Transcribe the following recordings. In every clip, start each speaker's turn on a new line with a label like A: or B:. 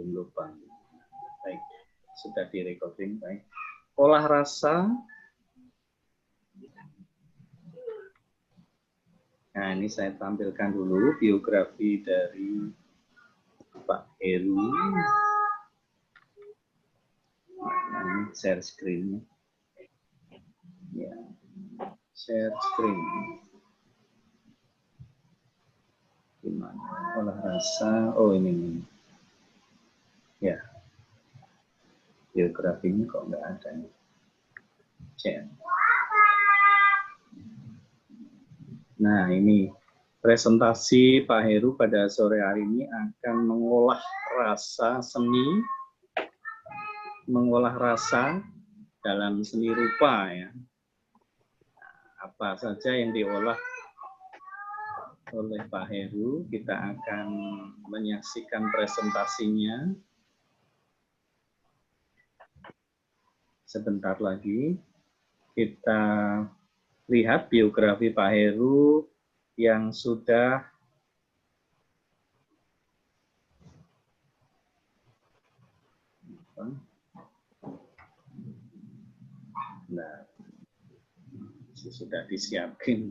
A: belum lupa. Baik, sudah di recording. Baik. Olah rasa. Nah, ini saya tampilkan dulu biografi dari Pak Heru. Nah, ini share screen. Ya, share screen. Gimana? Olah rasa. Oh, ini. Ya. Biografinya kok nggak ada nih. Share. Nah, ini presentasi Pak Heru pada sore hari ini akan mengolah rasa seni, mengolah rasa dalam seni rupa ya. Apa saja yang diolah oleh Pak Heru, kita akan menyaksikan presentasinya sebentar lagi. Kita lihat biografi Pak Heru yang sudah sudah disiapkan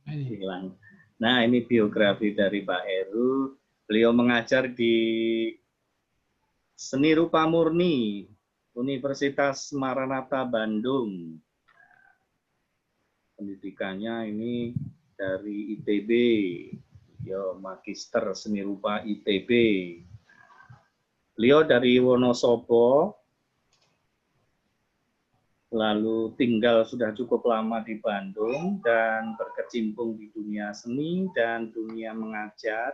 A: hilang. Nah, ini biografi dari Pak Heru. Beliau mengajar di Seni Rupa Murni Universitas Maranatha Bandung. Pendidikannya ini dari ITB, ya Magister Seni Rupa ITB. Beliau dari Wonosobo, lalu tinggal sudah cukup lama di Bandung dan berkecimpung di dunia seni dan dunia mengajar.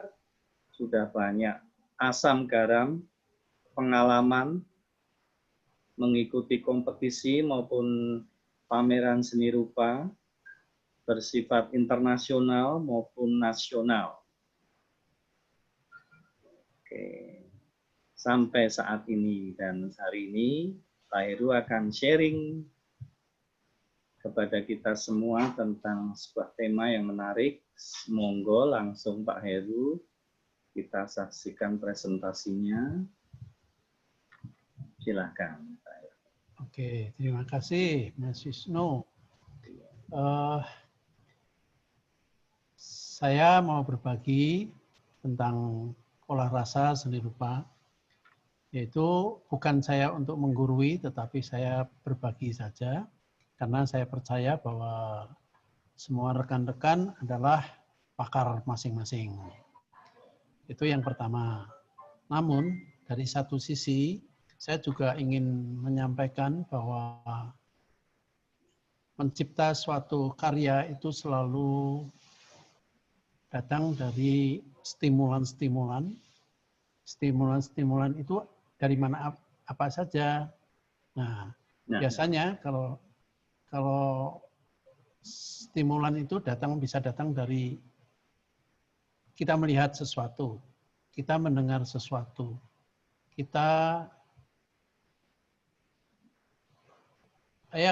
A: Sudah banyak asam garam pengalaman mengikuti kompetisi maupun pameran seni rupa bersifat internasional maupun nasional. Oke. Sampai saat ini dan hari ini Pak Heru akan sharing kepada kita semua tentang sebuah tema yang menarik. Monggo langsung Pak Heru, kita saksikan presentasinya. Silakan.
B: Oke, terima kasih Mas Wisnu. Saya mau berbagi tentang olah rasa seni rupa. Yaitu bukan saya untuk menggurui, tetapi saya berbagi saja, karena saya percaya bahwa semua rekan-rekan adalah pakar masing-masing. Itu yang pertama. Namun, dari satu sisi, saya juga ingin menyampaikan bahwa mencipta suatu karya itu selalu datang dari stimulan-stimulan. Stimulan-stimulan itu dari mana apa saja. Nah, biasanya kalau stimulan itu bisa datang dari kita melihat sesuatu, kita mendengar sesuatu, kita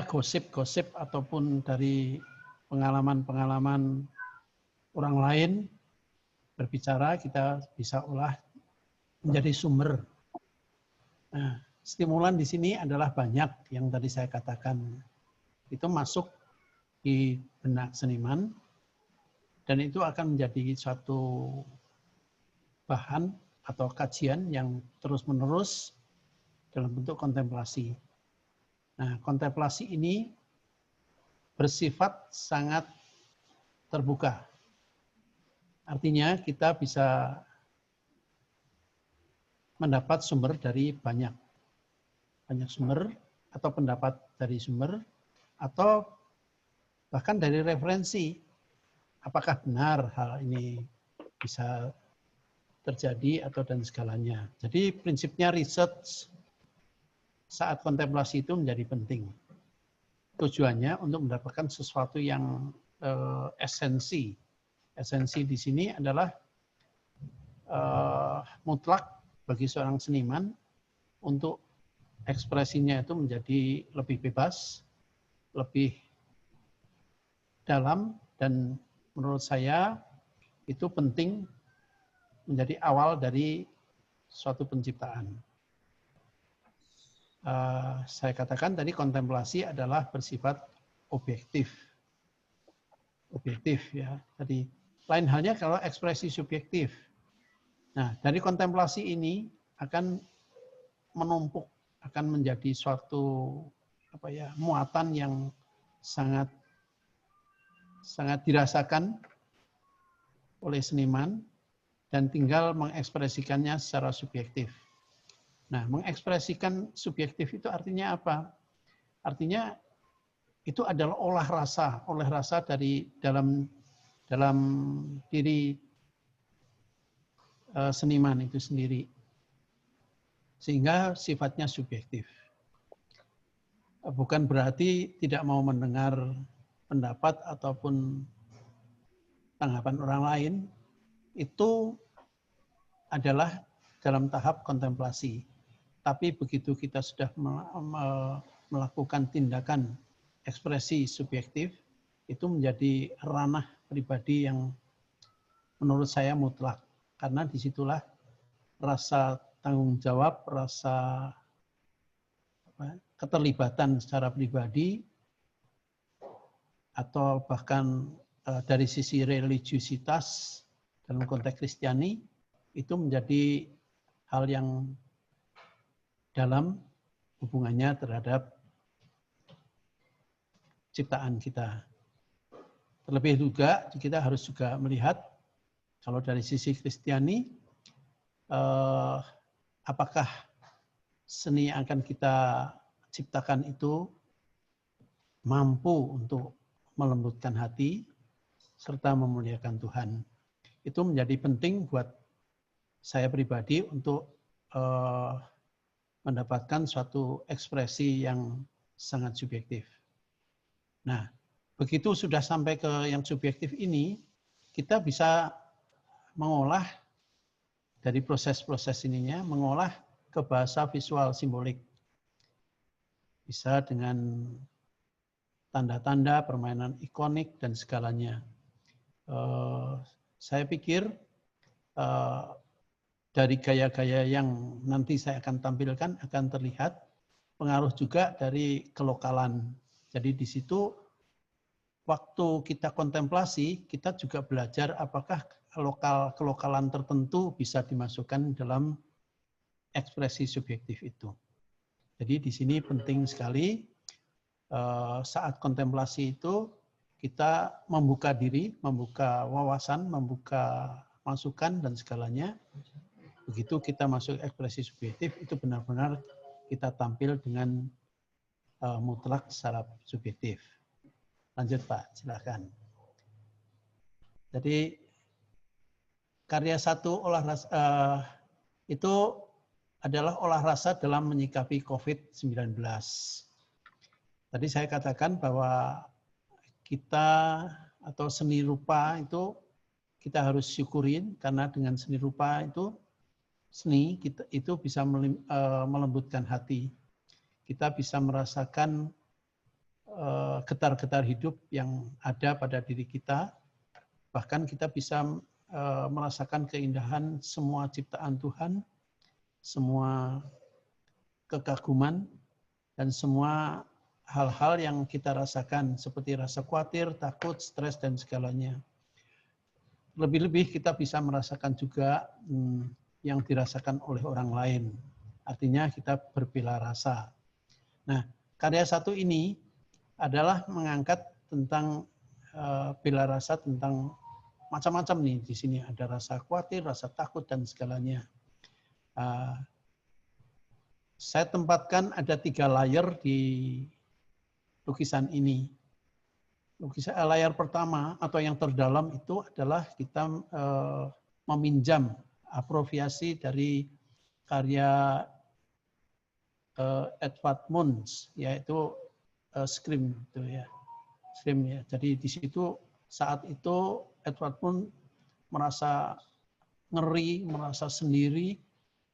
B: gosip-gosip ataupun dari pengalaman-pengalaman orang lain berbicara, kita bisa olah menjadi sumber. Nah, stimulan di sini adalah banyak yang tadi saya katakan. Itu masuk di benak seniman dan itu akan menjadi suatu bahan atau kajian yang terus-menerus dalam bentuk kontemplasi. Nah, kontemplasi ini bersifat sangat terbuka. Artinya kita bisa mendapat sumber dari banyak sumber atau pendapat dari sumber atau bahkan dari referensi. Apakah benar hal ini bisa terjadi atau dan segalanya. Jadi prinsipnya research saat kontemplasi itu menjadi penting. Tujuannya untuk mendapatkan sesuatu yang esensi. Esensi di sini adalah mutlak bagi seorang seniman untuk ekspresinya itu menjadi lebih bebas, lebih dalam, dan menurut saya itu penting menjadi awal dari suatu penciptaan. Saya katakan tadi kontemplasi adalah bersifat objektif. Objektif ya. Tadi lain halnya kalau ekspresi subjektif. Nah, dari kontemplasi ini akan menumpuk, akan menjadi suatu muatan yang sangat dirasakan oleh seniman dan tinggal mengekspresikannya secara subjektif. Nah, mengekspresikan subjektif itu artinya apa? Artinya itu adalah olah rasa dari dalam diri seniman itu sendiri. Sehingga sifatnya subjektif. Bukan berarti tidak mau mendengar pendapat ataupun tanggapan orang lain, itu adalah dalam tahap kontemplasi. Tapi begitu kita sudah melakukan tindakan ekspresi subjektif, itu menjadi ranah pribadi yang menurut saya mutlak. Karena disitulah rasa tanggung jawab, rasa keterlibatan secara pribadi, atau bahkan dari sisi religiusitas dalam konteks Kristiani, itu menjadi hal yang dalam hubungannya terhadap ciptaan kita. Terlebih juga kita harus juga melihat kalau dari sisi Kristiani, apakah seni yang akan kita ciptakan itu mampu untuk melembutkan hati serta memuliakan Tuhan. Itu menjadi penting buat saya pribadi untuk mendapatkan suatu ekspresi yang sangat subjektif. Nah, begitu sudah sampai ke yang subjektif ini, kita bisa mengolah dari proses-proses ininya, mengolah ke bahasa visual simbolik. Bisa dengan tanda-tanda, permainan ikonik, dan segalanya. Saya pikir dari gaya-gaya yang nanti saya akan tampilkan akan terlihat pengaruh juga dari kelokalan. Jadi di situ waktu kita kontemplasi, kita juga belajar apakah kelokalan tertentu bisa dimasukkan dalam ekspresi subjektif itu. Jadi di sini penting sekali saat kontemplasi itu kita membuka diri, membuka wawasan, membuka masukan dan segalanya. Begitu kita masuk ekspresi subjektif, itu benar-benar kita tampil dengan mutlak secara subjektif. Lanjut Pak, silakan. Jadi karya satu olah rasa itu adalah olah rasa dalam menyikapi COVID-19. Tadi saya katakan bahwa kita atau seni rupa itu kita harus syukurin karena dengan seni rupa itu kita itu bisa melembutkan hati. Kita bisa merasakan getar-getar hidup yang ada pada diri kita. Bahkan kita bisa merasakan keindahan semua ciptaan Tuhan, semua kekaguman, dan semua hal-hal yang kita rasakan seperti rasa khawatir, takut, stres, dan segalanya. Lebih-lebih kita bisa merasakan juga yang dirasakan oleh orang lain. Artinya kita berbela rasa. Nah, karya satu ini adalah mengangkat tentang bela rasa, tentang macam-macam nih di sini. Ada rasa khawatir, rasa takut, dan segalanya. Saya tempatkan ada 3 layer di lukisan ini. Layar pertama atau yang terdalam itu adalah kita meminjam apropriasi dari karya Edvard Munch, yaitu Scream itu ya. Scream ya. Jadi di situ saat itu Edvard Munch merasa ngeri, merasa sendiri,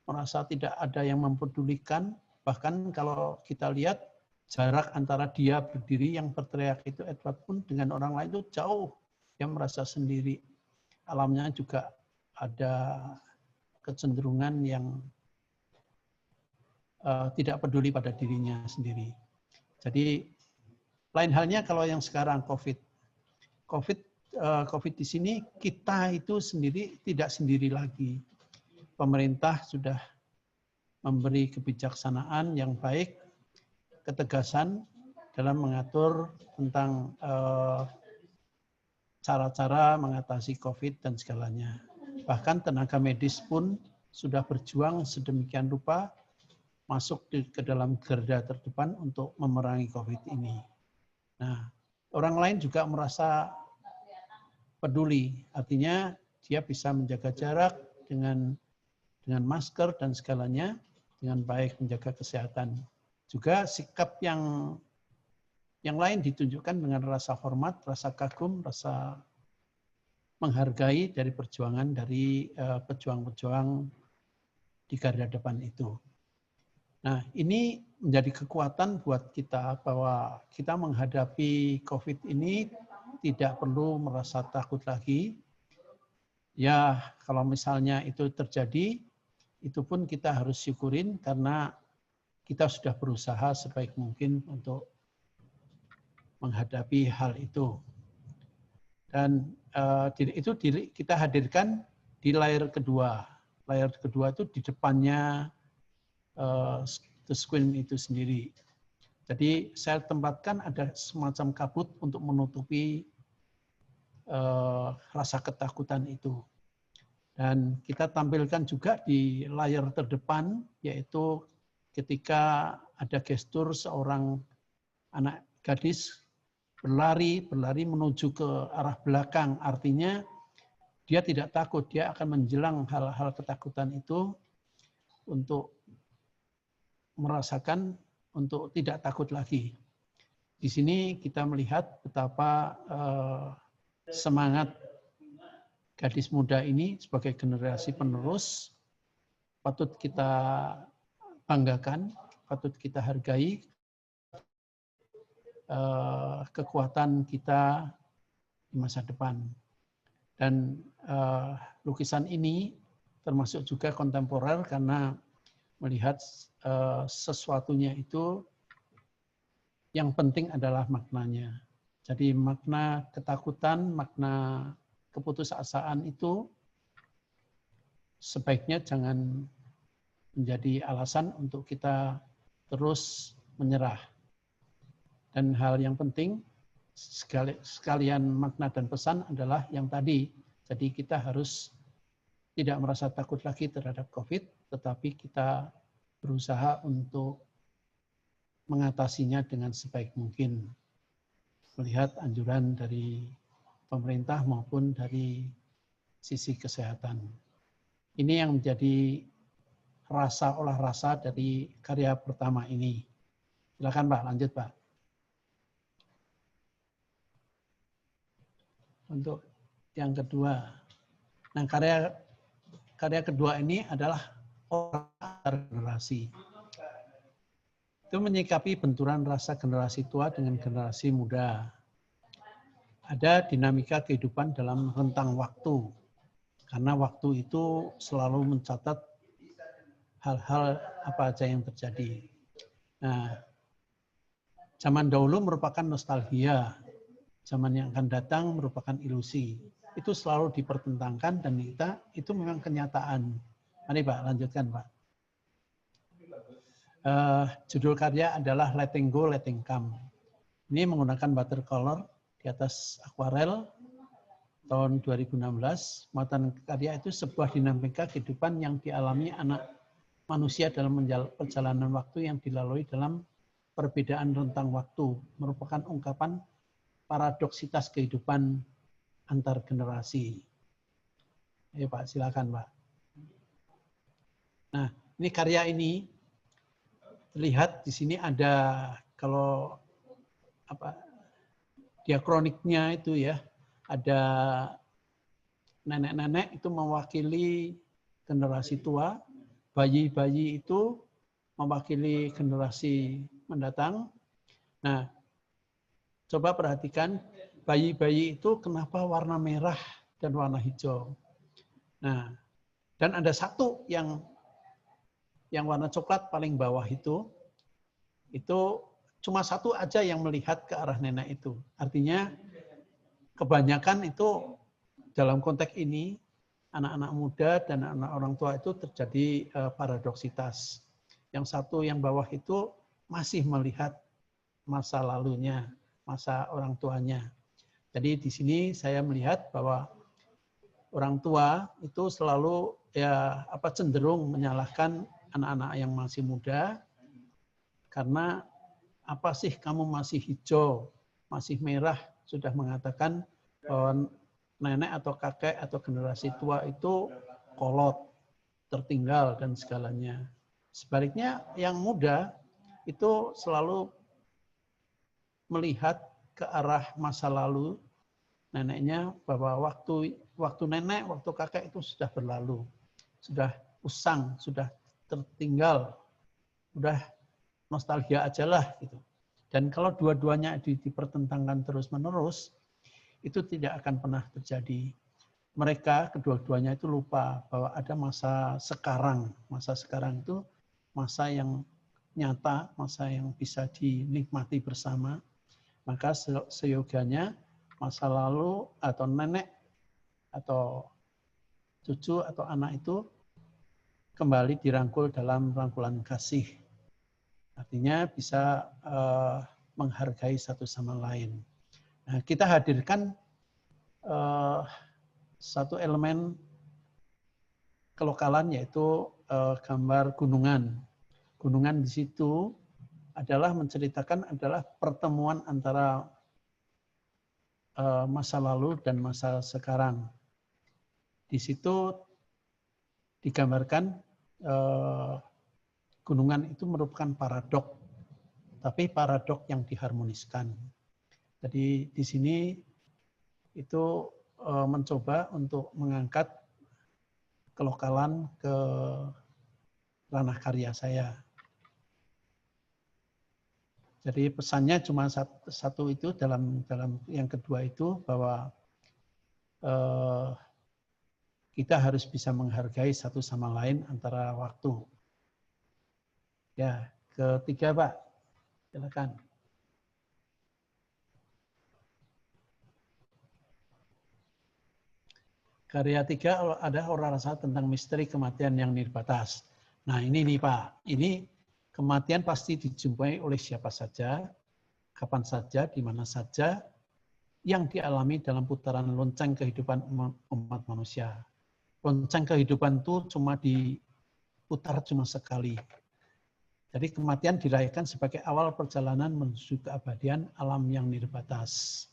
B: merasa tidak ada yang mempedulikan. Bahkan kalau kita lihat jarak antara dia berdiri yang berteriak itu Edvard Munch dengan orang lain itu jauh. Dia merasa sendiri. Alamnya juga ada kecenderungan yang tidak peduli pada dirinya sendiri. Jadi lain halnya kalau yang sekarang COVID di sini kita itu sendiri tidak sendiri lagi. Pemerintah sudah memberi kebijaksanaan yang baik, ketegasan dalam mengatur tentang cara-cara mengatasi COVID dan segalanya. Bahkan tenaga medis pun sudah berjuang sedemikian rupa masuk ke dalam garda terdepan untuk memerangi COVID ini. Nah, orang lain juga merasa peduli, artinya dia bisa menjaga jarak dengan masker dan segalanya dengan baik, menjaga kesehatan. Juga sikap yang lain ditunjukkan dengan rasa hormat, rasa kagum, rasa menghargai dari perjuangan dari pejuang-pejuang di garda depan itu. Nah, ini menjadi kekuatan buat kita bahwa kita menghadapi COVID ini tidak perlu merasa takut lagi. Ya, kalau misalnya itu terjadi, itu pun kita harus syukurin karena kita sudah berusaha sebaik mungkin untuk menghadapi hal itu. Dan itu kita hadirkan di layar kedua. Layar kedua itu di depannya the screen itu sendiri. Jadi saya tempatkan ada semacam kabut untuk menutupi rasa ketakutan itu. Dan kita tampilkan juga di layar terdepan, yaitu ketika ada gestur seorang anak gadis berlari menuju ke arah belakang. Artinya dia tidak takut, dia akan menjelang hal-hal ketakutan itu untuk merasakan untuk tidak takut lagi. Di sini kita melihat betapa semangat gadis muda ini sebagai generasi penerus patut kita banggakan, patut kita hargai kekuatan kita di masa depan. Dan lukisan ini termasuk juga kontemporer karena melihat sesuatunya itu yang penting adalah maknanya. Jadi makna ketakutan, makna keputusasaan itu sebaiknya jangan menjadi alasan untuk kita terus menyerah. Dan hal yang penting sekalian makna dan pesan adalah yang tadi. Jadi kita harus tidak merasa takut lagi terhadap COVID, tetapi kita berusaha untuk mengatasinya dengan sebaik mungkin. Melihat anjuran dari pemerintah maupun dari sisi kesehatan. Ini yang menjadi olah rasa dari karya pertama ini. Silakan Pak, lanjut Pak. Untuk yang kedua. Nah, karya kedua ini adalah antar generasi. Itu menyikapi benturan rasa generasi tua dengan generasi muda. Ada dinamika kehidupan dalam rentang waktu. Karena waktu itu selalu mencatat hal-hal apa aja yang terjadi. Nah, zaman dahulu merupakan nostalgia. Zaman yang akan datang merupakan ilusi. Itu selalu dipertentangkan dan itu memang kenyataan. Mari Pak, lanjutkan Pak. Judul karya adalah Letting Go, Letting Come. Ini menggunakan watercolor di atas akuarel tahun 2016. Muatan karya itu sebuah dinamika kehidupan yang dialami anak manusia dalam perjalanan waktu yang dilalui dalam perbedaan rentang waktu. Merupakan ungkapan paradoksitas kehidupan antar generasi. Ayo Pak, silakan Pak. Nah, ini karya ini terlihat di sini ada kalau diakroniknya itu ya, ada nenek-nenek itu mewakili generasi tua, bayi-bayi itu mewakili generasi mendatang. Nah, coba perhatikan bayi-bayi itu kenapa warna merah dan warna hijau. Nah, dan ada satu yang yang warna coklat paling bawah itu cuma satu aja yang melihat ke arah nenek itu. Artinya kebanyakan itu dalam konteks ini anak-anak muda dan anak orang tua itu terjadi paradoksitas. Yang satu yang bawah itu masih melihat masa lalunya, masa orang tuanya. Jadi di sini saya melihat bahwa orang tua itu selalu cenderung menyalahkan anak-anak yang masih muda karena apa sih kamu masih hijau, masih merah, sudah mengatakan bahwa nenek atau kakek atau generasi tua itu kolot, tertinggal dan segalanya. Sebaliknya yang muda itu selalu melihat ke arah masa lalu neneknya, bahwa waktu nenek, waktu kakek itu sudah berlalu, sudah usang, sudah tertinggal, sudah nostalgia aja lah gitu. Dan kalau dua-duanya dipertentangkan terus-menerus, itu tidak akan pernah terjadi. Mereka kedua-duanya itu lupa bahwa ada masa sekarang. Masa sekarang itu masa yang nyata, masa yang bisa dinikmati bersama. Maka seyoganya masa lalu atau nenek atau cucu atau anak itu kembali dirangkul dalam rangkulan kasih. Artinya bisa menghargai satu sama lain. Nah, kita hadirkan satu elemen kelokalan yaitu gambar gunungan. Gunungan di situ adalah menceritakan adalah pertemuan antara masa lalu dan masa sekarang. Di situ digambarkan gunungan itu merupakan paradok, tapi paradok yang diharmoniskan. Jadi di sini itu mencoba untuk mengangkat kelokalan ke ranah karya saya. Jadi pesannya cuma satu itu dalam yang kedua itu bahwa kita harus bisa menghargai satu sama lain antara waktu. Ya, ketiga Pak, silakan. Karya tiga ada orang rasa tentang misteri kematian yang nirbatas. Nah ini nih Pak, ini kematian pasti dijumpai oleh siapa saja, kapan saja, di mana saja, yang dialami dalam putaran lonceng kehidupan umat manusia. Lonceng kehidupan itu cuma diputar cuma sekali. Jadi kematian dirayakan sebagai awal perjalanan menuju keabadian alam yang nirbatas.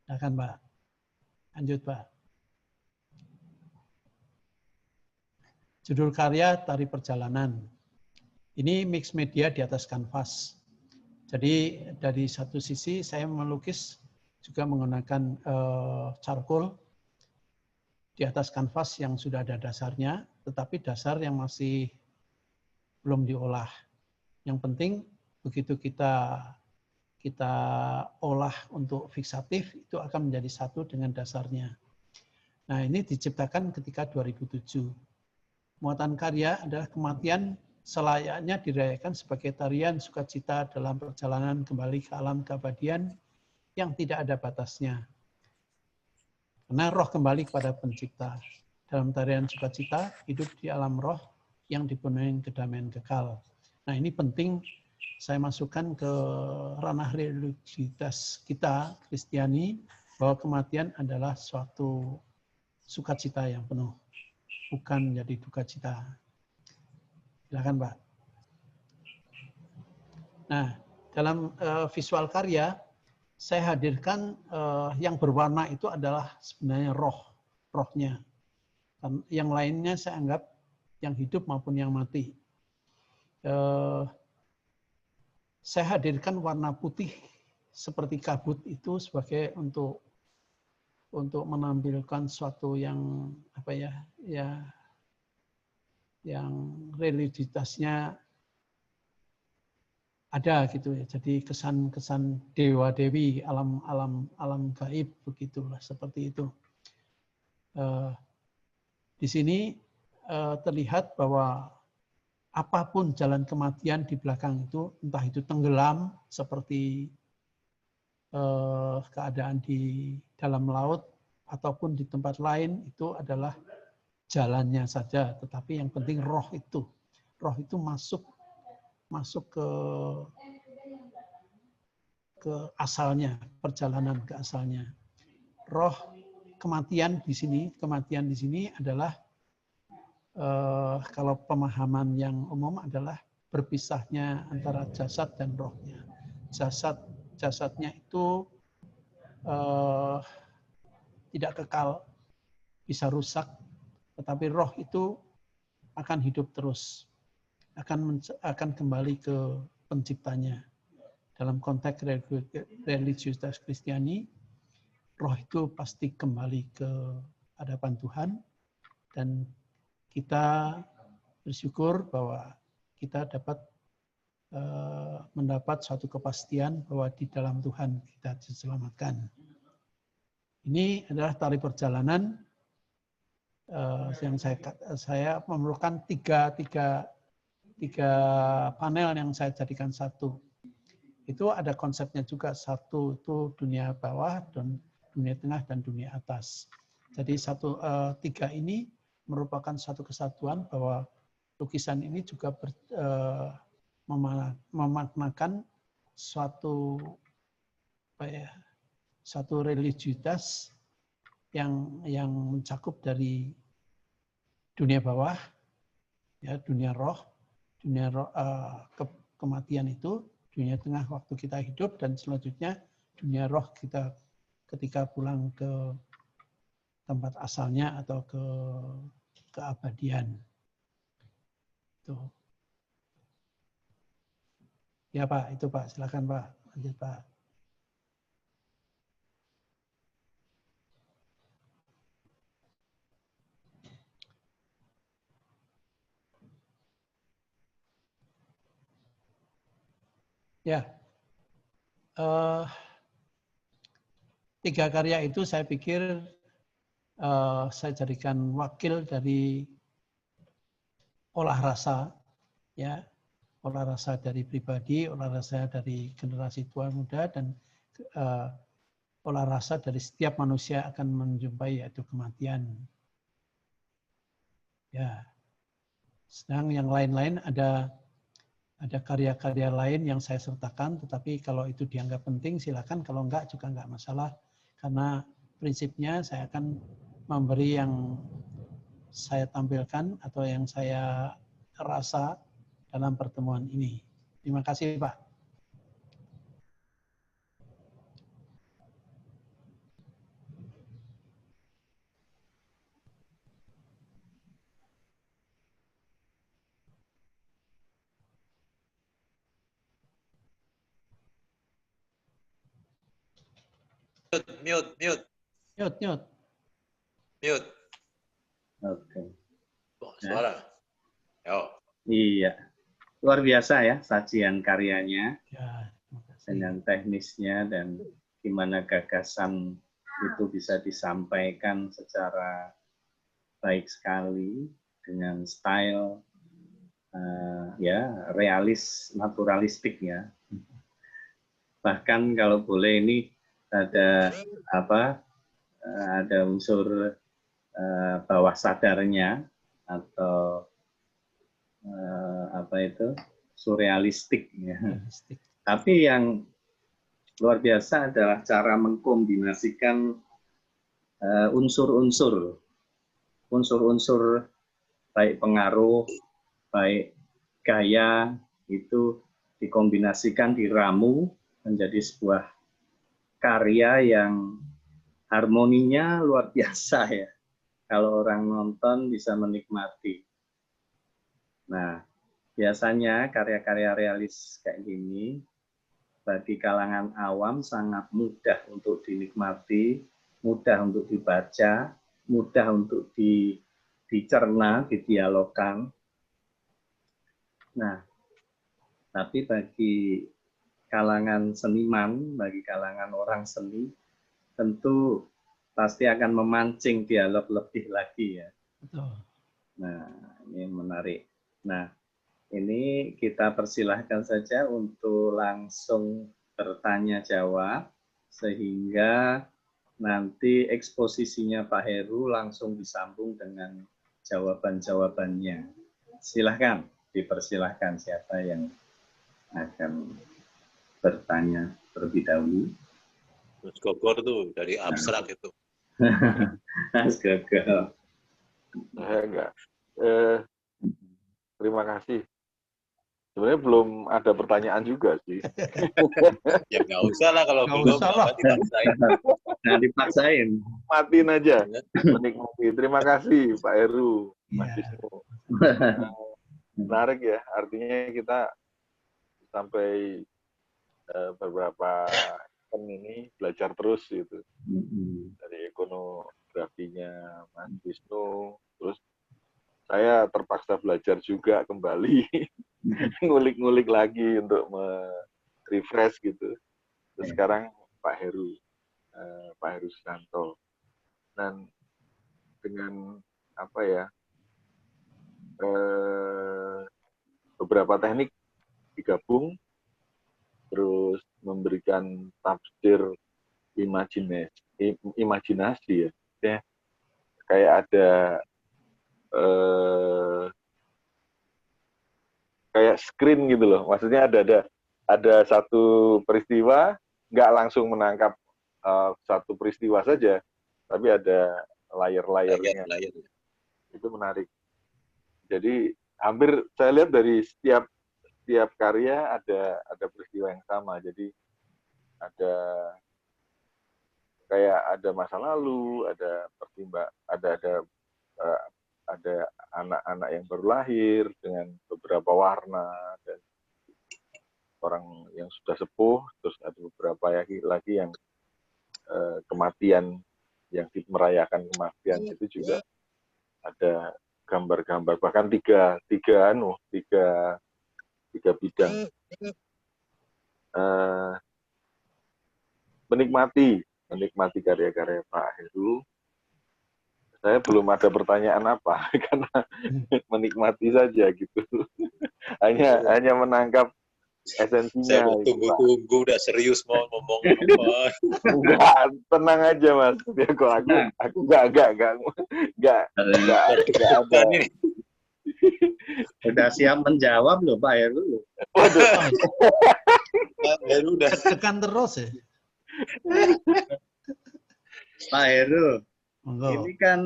B: Silakan Pak. Lanjut Pak. Judul karya Tari Perjalanan. Ini mix media di atas kanvas. Jadi dari satu sisi saya melukis juga menggunakan charcoal di atas kanvas yang sudah ada dasarnya, tetapi dasar yang masih belum diolah. Yang penting begitu kita olah untuk fiksatif, itu akan menjadi satu dengan dasarnya. Nah ini diciptakan ketika 2007. Muatan karya adalah kematian selayaknya dirayakan sebagai tarian sukacita dalam perjalanan kembali ke alam keabadian yang tidak ada batasnya. Karena roh kembali kepada pencipta. Dalam tarian sukacita, hidup di alam roh yang dipenuhi kedamaian kekal. Nah ini penting saya masukkan ke ranah religiusitas kita, Kristiani, bahwa kematian adalah suatu sukacita yang penuh. Bukan jadi duka cita. Silakan Pak. Nah, dalam visual karya, saya hadirkan yang berwarna itu adalah sebenarnya rohnya. Dan yang lainnya saya anggap yang hidup maupun yang mati. Saya hadirkan warna putih seperti kabut itu sebagai untuk menampilkan suatu yang yang religiusitasnya ada gitu ya. Jadi kesan-kesan dewa-dewi, alam gaib begitulah, seperti itu. Di sini terlihat bahwa apapun jalan kematian di belakang itu, entah itu tenggelam seperti keadaan di dalam laut ataupun di tempat lain, itu adalah jalannya saja. Tetapi yang penting roh itu masuk ke asalnya, perjalanan ke asalnya. Roh kematian di sini adalah kalau pemahaman yang umum adalah berpisahnya antara jasad dan rohnya. Jasadnya itu tidak kekal, bisa rusak, tetapi roh itu akan hidup terus, akan kembali ke penciptanya. Dalam konteks religiusitas Kristiani, roh itu pasti kembali ke hadapan Tuhan, dan kita bersyukur bahwa kita dapat mendapat suatu kepastian bahwa di dalam Tuhan kita diselamatkan. Ini adalah tali perjalanan yang saya memerlukan tiga panel yang saya jadikan satu. Itu ada konsepnya juga, satu itu dunia bawah, dan dunia tengah, dan dunia atas. Jadi tiga ini merupakan satu kesatuan, bahwa lukisan ini juga memaknakan suatu religiusitas yang mencakup dari dunia bawah, ya, dunia roh, kematian itu, dunia tengah waktu kita hidup, dan selanjutnya dunia roh kita ketika pulang ke tempat asalnya atau ke keabadian. Tuh. Ya Pak, itu Pak, silakan Pak, lanjut Pak. Ya, tiga karya itu saya pikir saya jadikan wakil dari olah rasa, ya, olah rasa dari pribadi, olah rasa dari generasi tua muda, dan olah rasa dari setiap manusia akan menjumpai, yaitu kematian. Ya, sedang yang lain-lain ada karya-karya lain yang saya sertakan, tetapi kalau itu dianggap penting silakan, kalau enggak juga enggak masalah, karena prinsipnya saya akan memberi yang saya tampilkan atau yang saya rasa dalam pertemuan ini. Terima kasih Pak.
C: Mute.
A: Oke.
C: Suara. Yo.
A: Iya, luar biasa ya sajian karyanya,
B: Ya, terima kasih.
A: dengan teknisnya dan gimana gagasan itu bisa disampaikan secara baik sekali dengan style ya realis, naturalistik ya. Bahkan kalau boleh ini ada ada unsur bawah sadarnya atau surrealistik ya. Tapi yang luar biasa adalah cara mengkombinasikan unsur-unsur baik pengaruh, baik gaya, itu dikombinasikan, diramu menjadi sebuah karya yang harmoninya luar biasa ya. Kalau orang nonton bisa menikmati. Nah, biasanya karya-karya realis kayak gini bagi kalangan awam sangat mudah untuk dinikmati, mudah untuk dibaca, mudah untuk dicerna, didialogkan. Nah, tapi bagi kalangan seniman, bagi kalangan orang seni, tentu pasti akan memancing dialog lebih lagi ya.
B: Betul.
A: Nah, ini menarik. Nah, ini kita persilahkan saja untuk langsung bertanya jawab, sehingga nanti eksposisinya Pak Heru langsung disambung dengan jawaban-jawabannya. Silahkan, dipersilahkan siapa yang akan bertanya terlebih dahulu.
C: Mas Gogor tuh dari abstrak itu.
A: Mas Gogor.
D: Enggak. Terima kasih. Sebenarnya belum ada pertanyaan juga sih.
C: Ya nggak usah lah kalau
B: Nggak
C: belum,
B: usah lah.
C: apa dipaksain.
A: Nah, dipaksain.
D: Matiin aja. Menikmati. Terima kasih Pak Heru, Mas
B: Iya.
D: Wisnu. Menarik ya. Artinya kita sampai beberapa tahun ini belajar terus gitu. Dari ikonografinya Mas Wisnu, terus saya terpaksa belajar juga kembali, ngulik-ngulik lagi untuk refresh gitu. Terus sekarang Pak Heru Susanto. Dan dengan apa ya, beberapa teknik digabung, terus memberikan tafsir imajinasi ya. Kayak ada kayak screen gitu loh. Maksudnya ada satu peristiwa, nggak langsung menangkap satu peristiwa saja, tapi ada layer-layernya. Itu menarik. Jadi hampir saya lihat dari setiap karya ada peristiwa yang sama. Jadi ada masa lalu, ada ada anak-anak yang baru lahir dengan beberapa warna, dan orang yang sudah sepuh, terus ada beberapa lagi yang kematian, yang merayakan kematian. Itu juga ada gambar-gambar, bahkan tiga bidang. Menikmati karya-karya Pak Heru. Saya belum ada pertanyaan apa, karena menikmati saja gitu. hanya menangkap esensinya.
C: Saya mau tunggu-tunggu, udah serius mau ngomong apa.
D: Enggak, tenang aja Mas. Ya kok aku enggak ada.
A: Udah siap menjawab loh Pak Heru.
D: Waduh.
C: Pak Heru udah
B: Tekan terus ya.
A: Pak Heru,
B: Monggo.
A: ini kan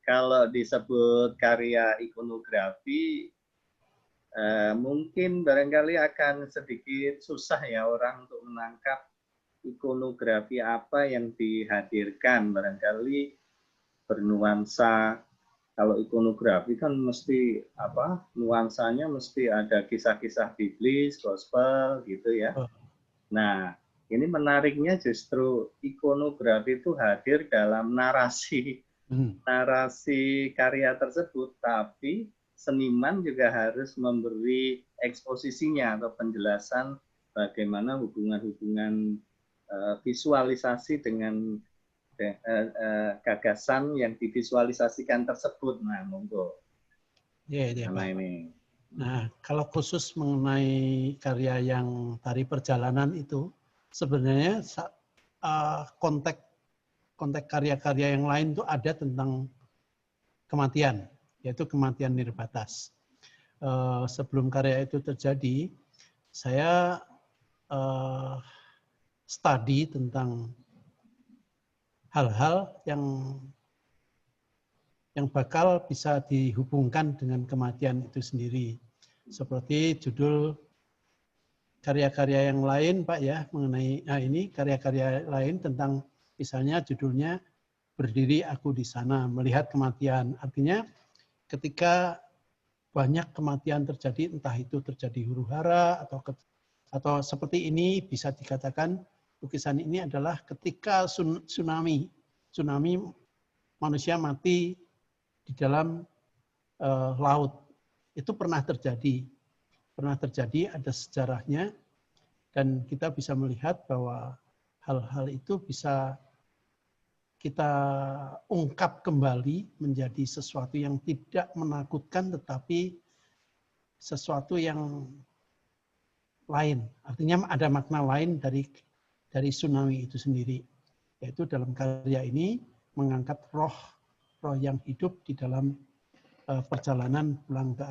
A: kalau disebut karya ikonografi, mungkin barangkali akan sedikit susah ya orang untuk menangkap ikonografi apa yang dihadirkan. Barangkali bernuansa, kalau ikonografi kan mesti nuansanya mesti ada kisah-kisah biblis, gospel gitu ya. Nah, ini menariknya justru ikonografi itu hadir dalam narasi karya tersebut, tapi seniman juga harus memberi eksposisinya atau penjelasan bagaimana hubungan-hubungan visualisasi dengan gagasan yang divisualisasikan tersebut. Nah, monggo.
B: Ya,
A: Nah, ini.
B: Nah, kalau khusus mengenai karya yang tari perjalanan itu, sebenarnya konteks karya-karya yang lain itu ada tentang kematian, yaitu kematian nirbatas. Sebelum karya itu terjadi, saya studi tentang hal-hal yang bakal bisa dihubungkan dengan kematian itu sendiri. Seperti judul karya-karya yang lain, Pak ya, mengenai ini karya-karya lain tentang misalnya judulnya Berdiri Aku di Sana, Melihat Kematian. Artinya ketika banyak kematian terjadi, entah itu terjadi huru-hara atau seperti ini, bisa dikatakan lukisan ini adalah ketika tsunami manusia mati di dalam laut. Itu pernah terjadi, ada sejarahnya, dan kita bisa melihat bahwa hal-hal itu bisa kita ungkap kembali menjadi sesuatu yang tidak menakutkan, tetapi sesuatu yang lain. Artinya ada makna lain dari tsunami itu sendiri. Yaitu dalam karya ini mengangkat roh yang hidup di dalam perjalanan pulang ke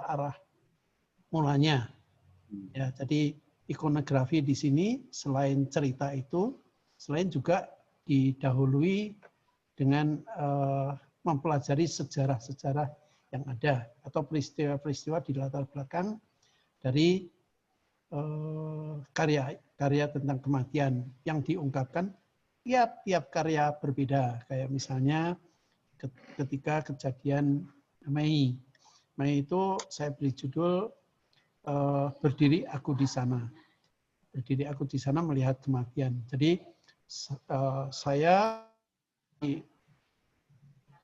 B: arah mulanya. Ya, jadi ikonografi di sini selain cerita itu, selain juga didahului dengan mempelajari sejarah-sejarah yang ada atau peristiwa-peristiwa di latar belakang dari karya tentang kematian yang diungkapkan tiap karya berbeda. Kayak misalnya ketika kejadian Mei itu saya beri judul Berdiri Aku di Sana. Berdiri aku di sana melihat kematian. Jadi saya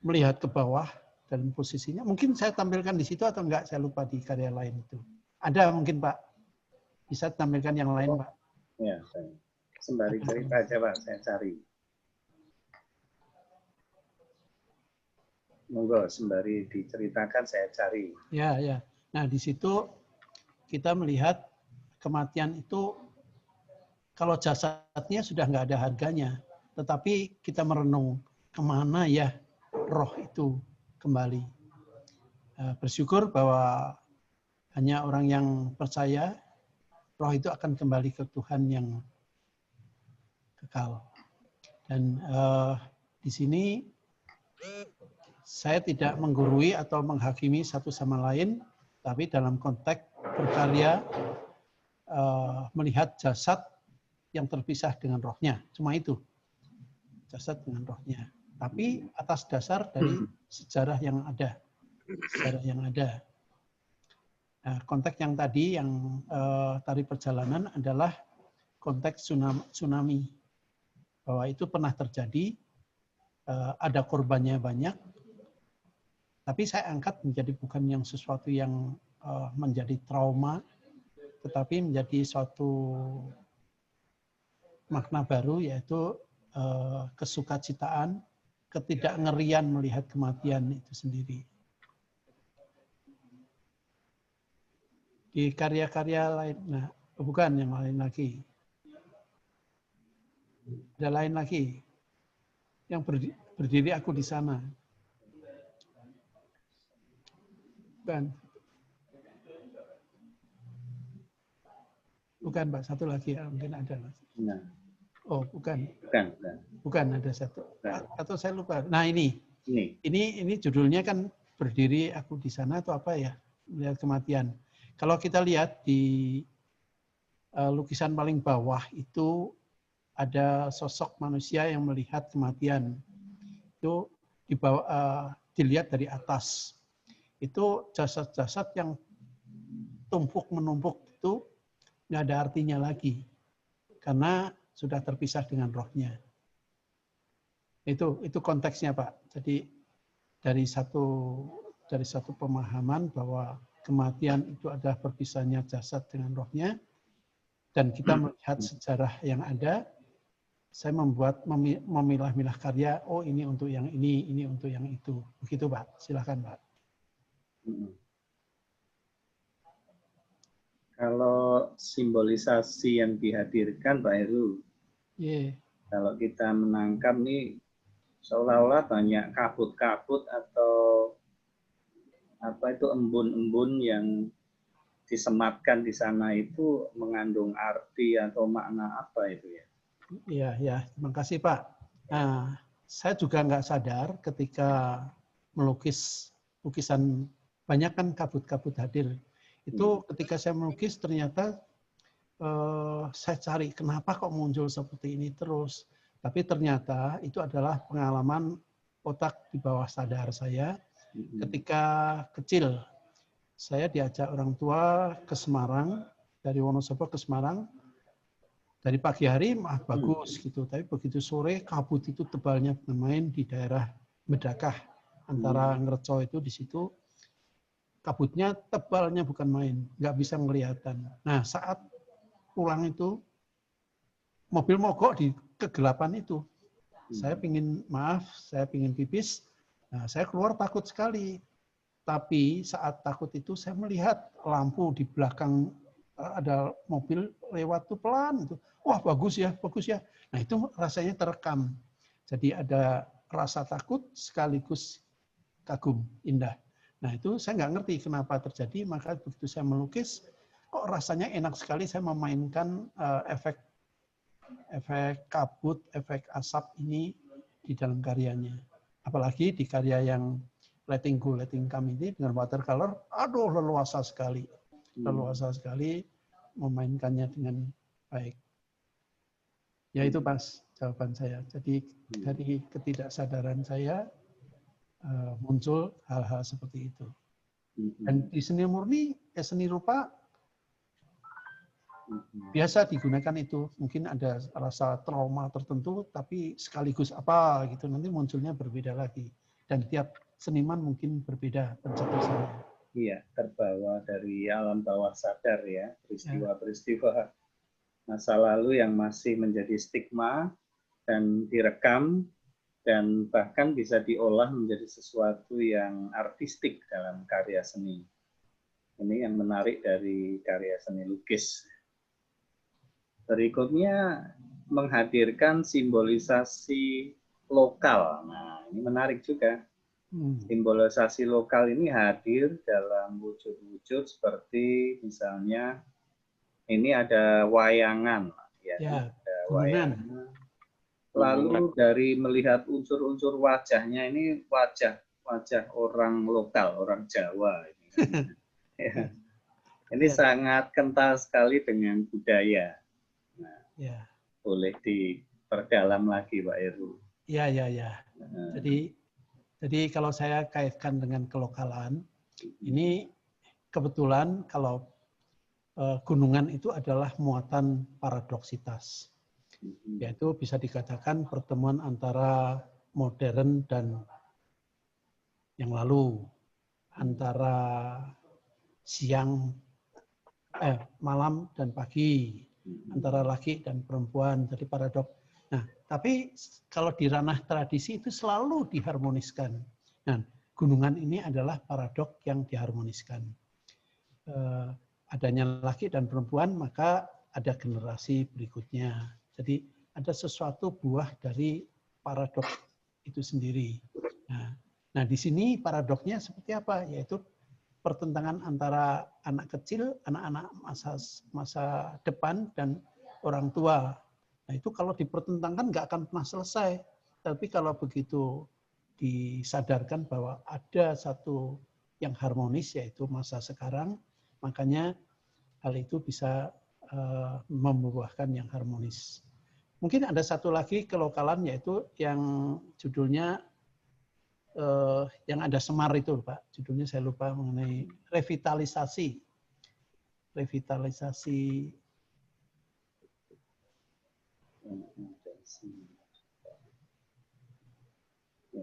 B: melihat ke bawah dalam posisinya. Mungkin saya tampilkan di situ atau enggak, saya lupa di karya lain itu. Ada mungkin Pak. Bisa tampilkan yang lain Pak.
A: Ya, sembari cerita aja Pak, saya cari. Monggo, sembari diceritakan saya cari.
B: Ya, ya. Nah, di situ kita melihat kematian itu kalau jasadnya sudah nggak ada harganya, tetapi kita merenung kemana ya roh itu kembali. Bersyukur bahwa hanya orang yang percaya roh itu akan kembali ke Tuhan yang kekal. Dan di sini saya tidak menggurui atau menghakimi satu sama lain, tapi dalam konteks berkarya melihat jasad yang terpisah dengan rohnya. Cuma itu. Jasad dengan rohnya. Tapi atas dasar dari sejarah yang ada. Sejarah yang ada. Nah, konteks yang tadi, yang tari perjalanan adalah konteks tsunami. Bahwa itu pernah terjadi, ada korbannya banyak, tapi saya angkat menjadi bukan yang sesuatu yang menjadi trauma, tetapi menjadi suatu makna baru, yaitu kesukacitaan, ketidakngerian melihat kematian itu sendiri. Di karya-karya lain, nah bukan yang lain lagi. Ada lain lagi. Yang berdiri aku di sana. Bukan. Bukan, Pak. Satu lagi ya, mungkin ada.
A: Nah.
B: Oh, bukan.
A: Bukan.
B: Bukan, ada satu.
A: Bukan.
B: Atau saya lupa. Nah, ini judulnya kan Berdiri Aku di Sana atau apa ya? Melihat kematian. Kalau kita lihat di lukisan paling bawah itu ada sosok manusia yang melihat kematian. Itu dilihat dari atas. Itu jasad-jasad yang menumpuk itu nggak ada artinya lagi. Karena sudah terpisah dengan rohnya. Itu konteksnya Pak. Jadi dari satu pemahaman bahwa kematian itu adalah perpisahannya jasad dengan rohnya, dan kita melihat sejarah yang ada, saya memilah-milah karya, oh ini untuk yang ini untuk yang itu. Begitu Pak, silakan Pak.
A: Kalau simbolisasi yang dihadirkan Pak Heru, kalau kita menangkap nih, seolah-olah banyak kabut-kabut atau apa itu embun-embun yang disematkan di sana itu mengandung arti atau makna apa itu ya?
B: Iya, terima kasih Pak. Nah, saya juga nggak sadar ketika melukis lukisan, banyak kan kabut-kabut hadir. Itu ketika saya melukis ternyata saya cari kenapa kok muncul seperti ini terus. Tapi ternyata itu adalah pengalaman otak di bawah sadar saya. Ketika kecil, saya diajak orang tua ke Semarang, dari Wonosobo ke Semarang. Dari pagi hari bagus gitu, tapi begitu sore kabut itu tebalnya bermain di daerah Medakah antara Ngreco itu di situ. Kabutnya tebalnya bukan main, nggak bisa kelihatan. Nah saat pulang itu mobil mogok di kegelapan itu. Saya pingin pipis, nah, saya keluar takut sekali. Tapi saat takut itu saya melihat lampu di belakang ada mobil lewat tuh pelan itu. Wah, bagus ya, bagus ya. Nah, itu rasanya terekam. Jadi ada rasa takut sekaligus kagum, indah. Nah, itu saya nggak ngerti kenapa terjadi, maka begitu saya melukis, kok rasanya enak sekali saya memainkan efek kabut, efek asap ini di dalam karyanya. Apalagi di karya yang Letting Go, Letting Come ini dengan watercolor, aduh leluasa sekali. Leluasa sekali memainkannya dengan baik. Ya itu Mas jawaban saya. Jadi dari ketidaksadaran saya muncul hal-hal seperti itu. Dan di seni murni, seni rupa biasa digunakan itu. Mungkin ada rasa trauma tertentu, tapi sekaligus apa gitu. Nanti munculnya berbeda lagi. Dan tiap seniman mungkin berbeda pencetusannya.
A: Iya, terbawa dari alam bawah sadar ya, peristiwa-peristiwa masa lalu yang masih menjadi stigma dan direkam dan bahkan bisa diolah menjadi sesuatu yang artistik dalam karya seni. Ini yang menarik dari karya seni lukis. Berikutnya menghadirkan simbolisasi lokal. Nah, ini menarik juga. Simbolisasi lokal ini hadir dalam wujud-wujud seperti misalnya ini ada wayangan, ya. Ada wayangan. Lalu dari melihat unsur-unsur wajahnya ini wajah orang lokal, orang Jawa. Ini, ya. Ini sangat kental sekali dengan budaya. Nah, boleh diperdalam lagi, Pak Heru.
B: Iya. Jadi kalau saya kaitkan dengan kelokalan, ini kebetulan kalau gunungan itu adalah muatan paradoksitas. Yaitu bisa dikatakan pertemuan antara modern dan yang lalu, antara malam dan pagi, antara laki dan perempuan, jadi paradoks. Nah, tapi kalau di ranah tradisi itu selalu diharmoniskan. Nah, gunungan ini adalah paradok yang diharmoniskan. Adanya laki dan perempuan, maka ada generasi berikutnya. Jadi ada sesuatu buah dari paradok itu sendiri. Nah, di sini paradoknya seperti apa? Yaitu pertentangan antara anak kecil, anak-anak masa depan, dan orang tua. Nah, itu kalau dipertentangkan nggak akan pernah selesai. Tapi kalau begitu disadarkan bahwa ada satu yang harmonis, yaitu masa sekarang, makanya hal itu bisa membuahkan yang harmonis. Mungkin ada satu lagi kelokalan, yaitu yang judulnya, yang ada Semar itu, Pak. Judulnya saya lupa, mengenai revitalisasi.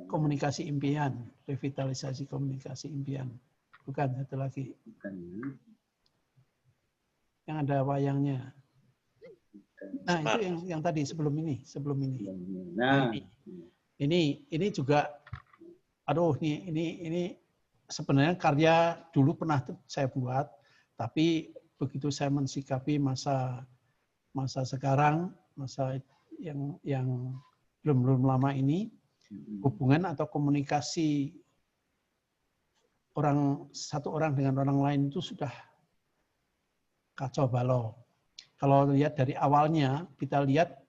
B: Komunikasi impian, revitalisasi komunikasi impian. Bukan, satu lagi. Yang ada wayangnya. Nah, itu yang tadi sebelum ini. Nah, ini juga, aduh, ini sebenarnya karya dulu pernah saya buat, tapi begitu saya mensikapi masa sekarang, masa yang belum lama ini, hubungan atau komunikasi satu orang dengan orang lain itu sudah kacau balau. Kalau lihat dari awalnya, kita lihat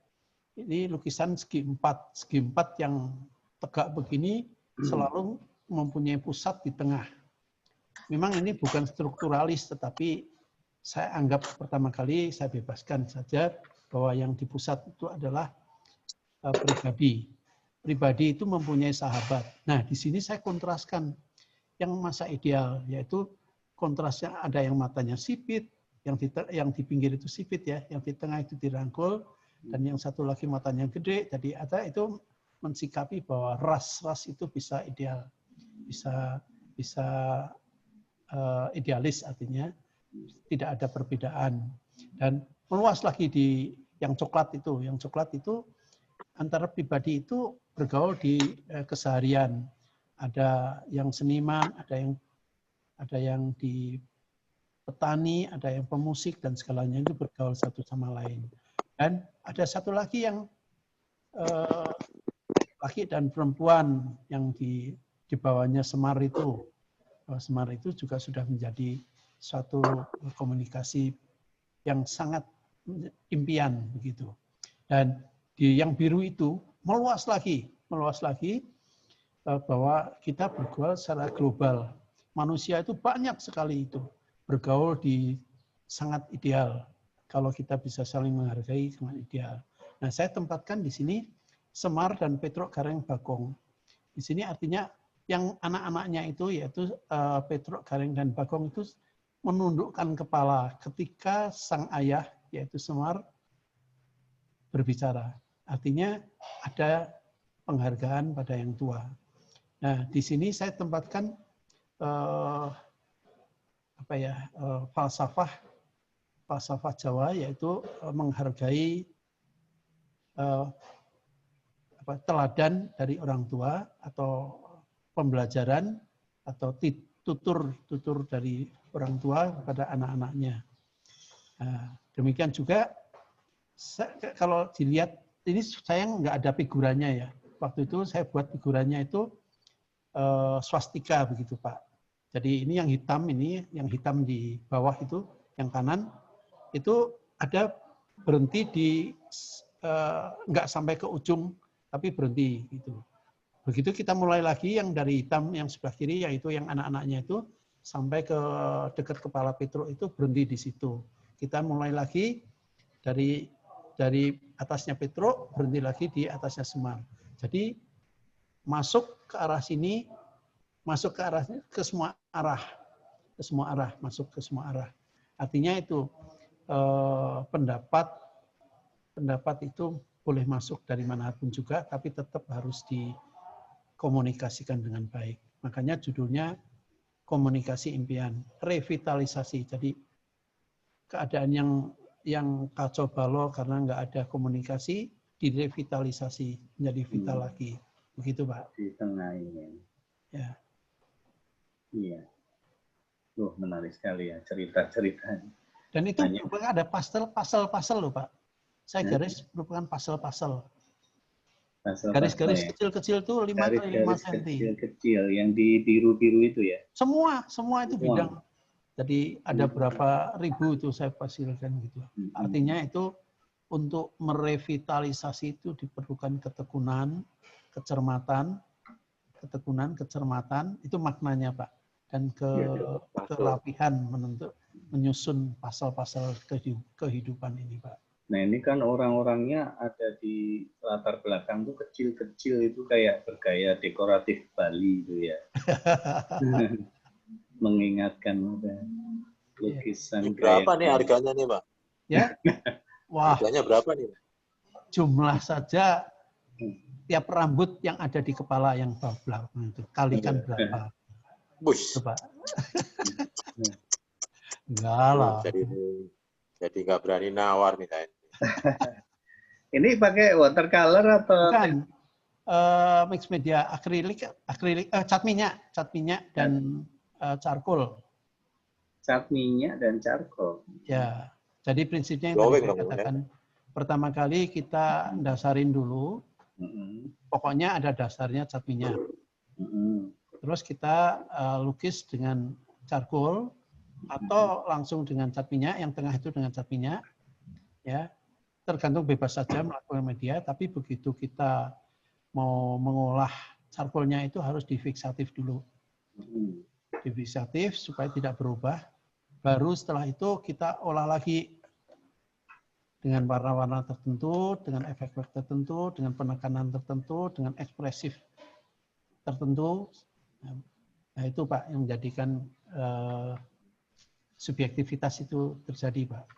B: ini lukisan segi empat yang tegak begini selalu mempunyai pusat di tengah. Memang ini bukan strukturalis, tetapi saya anggap pertama kali saya bebaskan saja bahwa yang di pusat itu adalah pribadi. Pribadi itu mempunyai sahabat. Nah, di sini saya kontraskan yang masa ideal, yaitu kontrasnya ada yang matanya sipit, yang di pinggir itu sipit ya, yang di tengah itu dirangkul, dan yang satu lagi matanya gede. Jadi ada itu mensikapi bahwa ras itu bisa ideal, bisa idealis, artinya tidak ada perbedaan. Dan meluas lagi di yang coklat itu antara pribadi itu bergaul di keseharian. Ada yang seniman, ada yang ada yang di petani, ada yang pemusik, dan segalanya itu bergaul satu sama lain. Dan ada satu lagi yang laki dan perempuan yang di bawahnya Semar itu. Semar itu juga sudah menjadi suatu komunikasi yang sangat impian begitu. Dan di yang biru itu meluas lagi bahwa kita bergaul secara global. Manusia itu banyak sekali itu bergaul di sangat ideal. Kalau kita bisa saling menghargai, sangat ideal. Nah, saya tempatkan di sini Semar dan Petruk Gareng Bagong. Di sini artinya yang anak-anaknya itu yaitu Petruk Gareng dan Bagong itu menundukkan kepala ketika sang ayah yaitu Semar berbicara. Artinya ada penghargaan pada yang tua. Nah, di sini saya tempatkan falsafah Jawa, yaitu menghargai teladan dari orang tua atau pembelajaran atau tutur dari orang tua kepada anak-anaknya. Nah, demikian juga kalau dilihat ini saya nggak ada figurannya ya. Waktu itu saya buat figurannya itu swastika begitu Pak. Jadi ini yang hitam di bawah itu, yang kanan itu ada berhenti di nggak sampai ke ujung, tapi berhenti gitu. Begitu kita mulai lagi yang dari hitam yang sebelah kiri, yaitu yang anak-anaknya itu sampai ke dekat kepala Petruk itu berhenti di situ. Kita mulai lagi dari atasnya Petruk berhenti lagi di atasnya Semar. Jadi masuk ke arah sini, masuk ke arah ke semua arah, masuk ke semua arah. Artinya itu pendapat itu boleh masuk dari manapun juga, tapi tetap harus dikomunikasikan dengan baik. Makanya judulnya komunikasi impian, revitalisasi. Jadi keadaan yang kacau balau karena nggak ada komunikasi, direvitalisasi menjadi vital lagi. Begitu Pak.
A: Di tengah ini.
B: Ya.
A: Iya. Menarik sekali ya cerita-ceritanya.
B: Dan itu merupakan ada pasal loh Pak. Saya garis merupakan pasal. Garis-garis kecil-kecil tuh 5 x 5 cm.
A: Kecil-kecil yang di biru-biru itu ya.
B: Semua itu bidang. Jadi ada berapa ribu itu saya fasilkan gitu. Artinya itu untuk merevitalisasi itu diperlukan ketekunan, kecermatan itu maknanya Pak. Dan kerapihan menyusun pasal-pasal kehidupan ini Pak.
A: Nah ini kan orang-orangnya ada di latar belakang tuh kecil-kecil itu kayak bergaya dekoratif Bali itu ya. Mengingatkan lukisan.
C: Berapa nih harganya nih Pak?
B: Ya, wah.
C: Harganya berapa nih?
B: Jumlah saja tiap rambut yang ada di kepala yang belakang itu kalikan berapa? Coba. Enggak lah.
C: Jadi nggak berani nawar nih saya.
A: Ini pakai watercolor atau?
B: Bukan. Mix media akrilik, cat minyak dan charcoal.
A: Cat minyak dan charcoal.
B: Ya. Jadi prinsipnya yang tadi saya katakan, pertama kali kita dasarin dulu. Pokoknya ada dasarnya cat minyak. Terus kita lukis dengan charcoal atau langsung dengan cat minyak, yang tengah itu dengan cat minyak. Ya. Tergantung bebas saja melakukan media, tapi begitu kita mau mengolah charcoalnya itu harus difixatif dulu. Difixatif supaya tidak berubah. Baru setelah itu kita olah lagi dengan warna-warna tertentu, dengan efek-efek tertentu, dengan penekanan tertentu, dengan ekspresif tertentu. Nah itu Pak yang menjadikan subjektivitas itu terjadi Pak.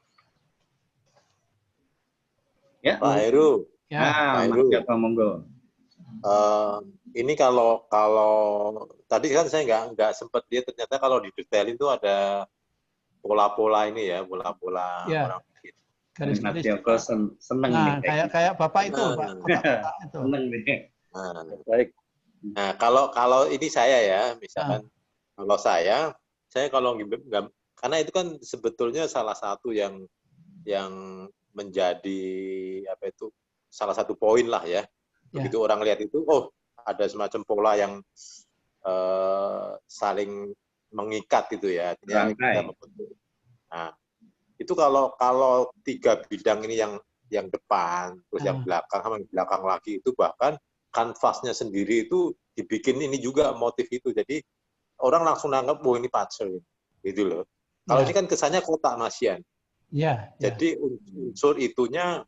A: Ya,
C: Pak Heru.
B: Ya,
C: Pak Heru.
A: Siapa monggo?
C: Ini kalau tadi kan saya nggak sempat lihat, ternyata kalau didetailin itu ada pola-pola ini ya, pola-pola orang bikin.
B: Garis-garis.
A: Joko seneng
B: Nah,
A: nih.
B: kayak Bapak itu, Pak. Kotak-kotak itu.
A: Seneng nih.
C: Baik. Nah, kalau ini saya ya, misalkan kalau saya saya kalau nggak, karena itu kan sebetulnya salah satu yang menjadi apa itu salah satu poin lah ya. Begitu orang lihat itu, oh ada semacam pola yang saling mengikat itu ya. Nah, itu kalau 3 bidang ini yang depan, terus yang belakang sama yang belakang lagi itu bahkan kanvasnya sendiri itu dibikin ini juga motif itu. Jadi orang langsung nanggap, oh ini puzzle gitu loh. Kalau ini kan kesannya kotak Masian. Jadi unsur itunya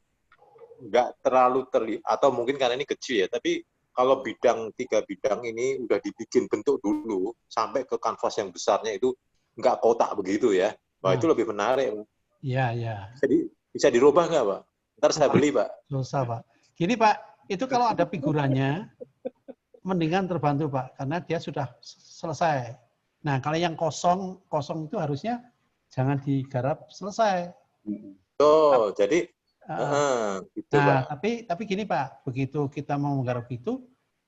C: nggak terlalu terlihat, atau mungkin karena ini kecil ya, tapi kalau 3 bidang ini udah dibikin bentuk dulu sampai ke kanvas yang besarnya itu nggak kotak begitu ya. Wah, itu lebih menarik. Jadi bisa dirubah nggak, Pak? Ntar saya beli, Pak.
B: Susah, Pak. Gini, Pak, itu kalau ada figurannya, mendingan terbantu, Pak, karena dia sudah selesai. Nah, kalau yang kosong itu harusnya jangan digarap selesai.
C: Oh, jadi gitu,
B: nah,
C: Pak.
B: tapi gini, Pak, begitu kita mau menggarap itu,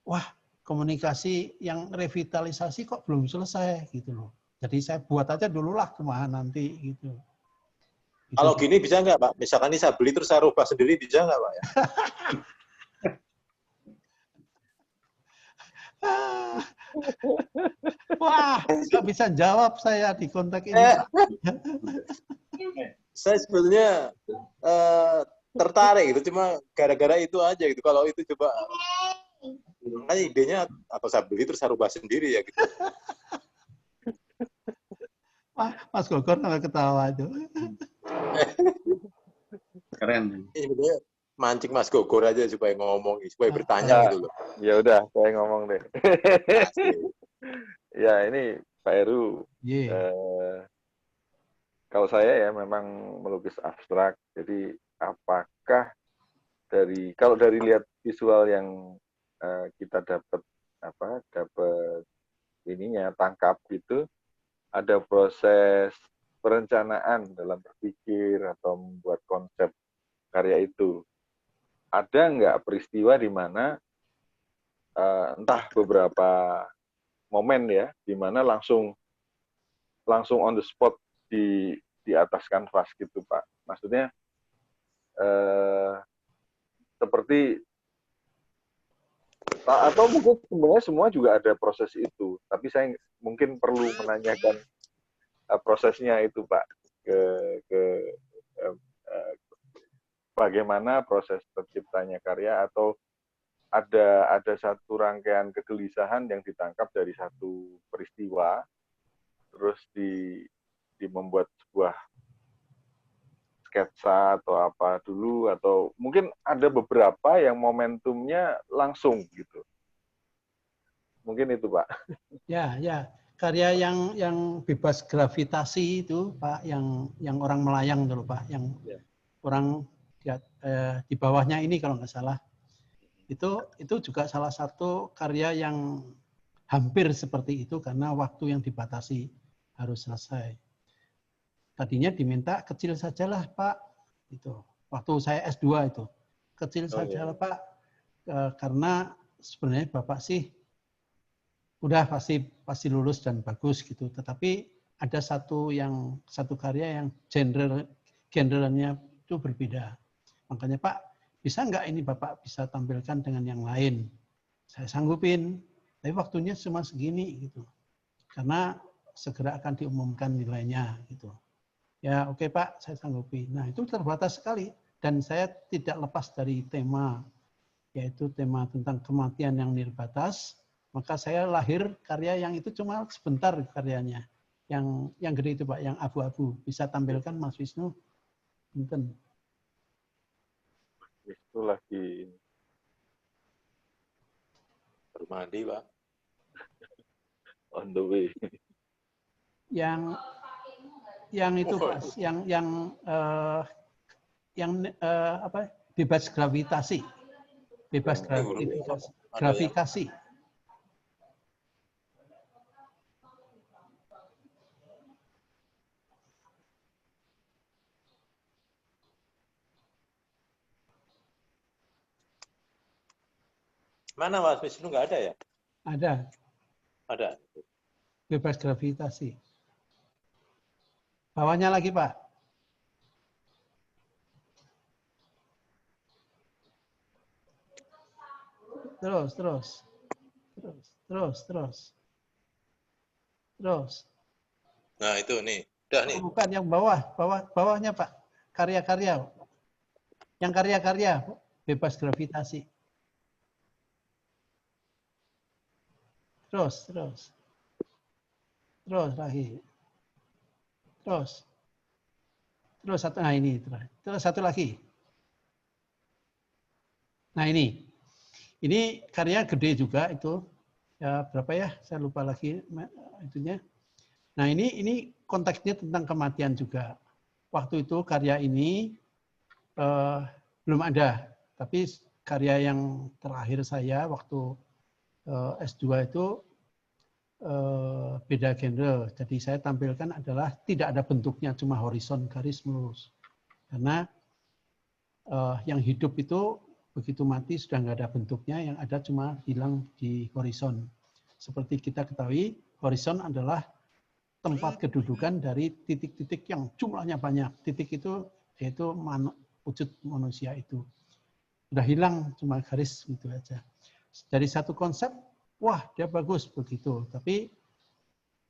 B: wah, komunikasi yang revitalisasi kok belum selesai gitu loh. Jadi saya buat aja dulu lah kemana nanti gitu.
C: Kalau gini bisa nggak, Pak? Misalkan ini saya beli terus saya rubah sendiri, bisa nggak, Pak? Ya?
B: Wah, nggak bisa jawab saya di konteks ini.
C: Saya sebetulnya tertarik gitu, cuma gara-gara itu aja gitu. Kalau itu coba, makanya idenya atau saya beli terus saya rubah sendiri ya gitu.
B: Wah, Mas Gogor nggak ketawa itu.
A: Keren.
C: Ini mancing Mas Gogor aja supaya ngomong, supaya bertanya gitu loh.
D: Ya udah, saya ngomong deh. Ya ini Pak Heru. Kalau saya ya memang melukis abstrak. Jadi apakah kalau dari lihat visual yang kita dapat ininya tangkap gitu, ada proses perencanaan dalam berpikir atau membuat konsep karya itu. Ada nggak peristiwa di mana entah beberapa momen ya, di mana langsung on the spot di atas kanvas gitu, Pak. Maksudnya seperti atau mungkin sebenarnya semua juga ada proses itu, tapi saya mungkin perlu menanyakan prosesnya itu, Pak, ke bagaimana proses terciptanya karya, atau ada satu rangkaian kegelisahan yang ditangkap dari satu peristiwa, terus membuat sebuah sketsa atau apa dulu, atau mungkin ada beberapa yang momentumnya langsung gitu. Mungkin itu, Pak.
B: Ya. Karya yang bebas gravitasi itu, Pak, yang orang melayang dulu, Pak, yang orang di bawahnya ini kalau nggak salah. Itu juga salah satu karya yang hampir seperti itu karena waktu yang dibatasi harus selesai. Tadinya diminta kecil sajalah, Pak. Itu waktu saya S2 itu kecil saja, Pak, karena sebenarnya Bapak sih udah pasti lulus dan bagus gitu. Tetapi ada satu karya yang genrenya itu berbeda. Makanya, Pak, bisa nggak ini Bapak bisa tampilkan dengan yang lain? Saya sanggupin, tapi waktunya cuma segini gitu. Karena segera akan diumumkan nilainya gitu. Ya oke, Pak, saya sanggupi. Nah itu terbatas sekali dan saya tidak lepas dari tema, yaitu tema tentang kematian yang nirbatas. Maka saya lahir karya yang itu cuma sebentar karyanya. Yang gede itu, Pak, yang abu-abu. Bisa tampilkan Mas Wisnu? Punten.
C: Itu lagi bermandi, Pak.
D: On the way.
B: Yang itu, Pak, bebas gravitasi. Bebas gravitasi.
C: Mana Mas Wisnu, nggak ada ya?
B: Ada.
C: Ada.
B: Bebas gravitasi. Bawahnya lagi, Pak. Terus.
C: Nah, itu nih. Udah nih.
B: Bukan yang bawahnya, Pak. Karya-karya. Yang karya-karya bebas gravitasi. Terus lagi. Terus satu. Nah, ini terus satu lagi. Nah, ini karya gede juga itu. Ya, berapa ya? Saya lupa lagi itunya. Nah, ini konteksnya tentang kematian juga. Waktu itu karya ini belum ada, tapi karya yang terakhir saya waktu S2 itu beda genre. Jadi saya tampilkan adalah tidak ada bentuknya, cuma horizon, garis lurus. Karena yang hidup itu begitu mati sudah nggak ada bentuknya, yang ada cuma hilang di horizon. Seperti kita ketahui, horizon adalah tempat kedudukan dari titik-titik yang jumlahnya banyak. Titik itu yaitu wujud manusia itu. Udah hilang, cuma garis gitu aja. Dari satu konsep, wah dia bagus begitu. Tapi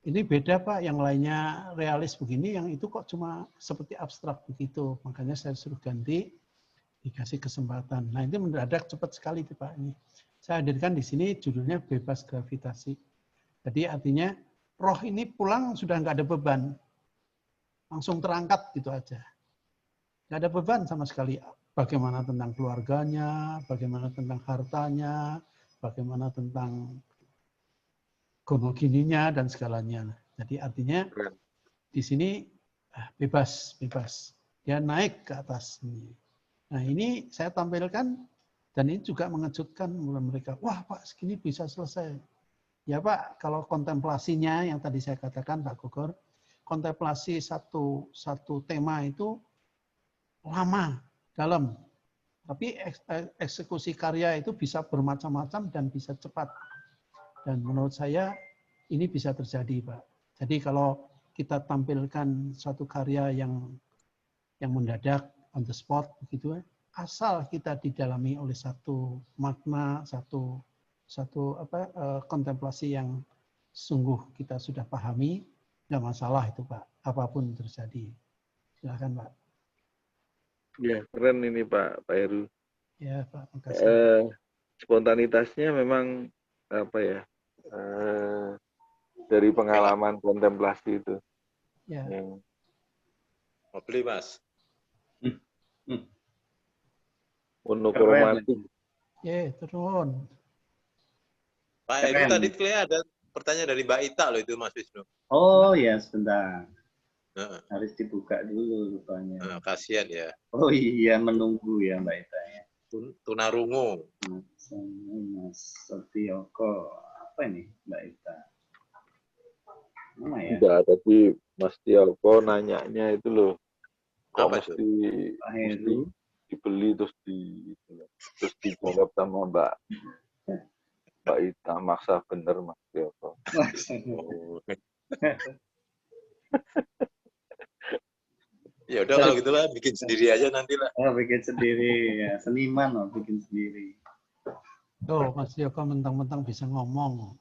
B: ini beda Pak, yang lainnya realis begini, yang itu kok cuma seperti abstrak begitu. Makanya saya suruh ganti, dikasih kesempatan. Nah ini mendadak cepat sekali Pak. Ini saya hadirkan di sini judulnya bebas gravitasi. Jadi artinya roh ini pulang sudah nggak ada beban, langsung terangkat gitu aja. Nggak ada beban sama sekali. Bagaimana tentang keluarganya, bagaimana tentang hartanya, bagaimana tentang gonogininya dan segalanya. Jadi artinya di sini bebas. Dia naik ke atas ini. Nah ini saya tampilkan dan ini juga mengejutkan mereka. Wah Pak, segini bisa selesai. Ya Pak, kalau kontemplasinya yang tadi saya katakan Pak Gogor, kontemplasi satu tema itu lama, dalam. Tapi eksekusi karya itu bisa bermacam-macam dan bisa cepat. Dan menurut saya ini bisa terjadi, Pak. Jadi kalau kita tampilkan suatu karya yang mendadak, on the spot, begitu, asal kita didalami oleh satu makna, satu kontemplasi yang sungguh kita sudah pahami, nggak masalah itu, Pak. Apapun terjadi. Silakan, Pak.
D: Ya, keren ini Pak Heru.
B: Ya, Pak, makasih.
D: Spontanitasnya memang apa ya? Dari pengalaman kontemplasi itu.
B: Ya.
C: Mau beli, Mas?
D: Monokromatik.
B: Ya, turun.
C: Pak Heru tadi ada pertanyaan dari Mbak Ita loh itu Mas Wisnu.
A: Oh ya, sebentar. Harus dibuka dulu rupanya.
C: Kasihan ya.
A: Oh iya, menunggu ya Mbak Ita ya.
C: Tunarungu.
A: Mas Setioko. Apa ini Mbak Ita? Mana ya?
D: Tidak, tapi Mas Tioko nanyanya itu loh. Kok
C: apa
D: mesti dibeli terus dijawab sama Mbak Ita. Maksa bener Mas Tioko.
C: Ya udah kalau gitulah bikin sendiri aja nanti lah.
A: Oh, bikin sendiri ya, seniman loh bikin sendiri.
B: Tuh, Mas Joko mentang-mentang bisa ngomong.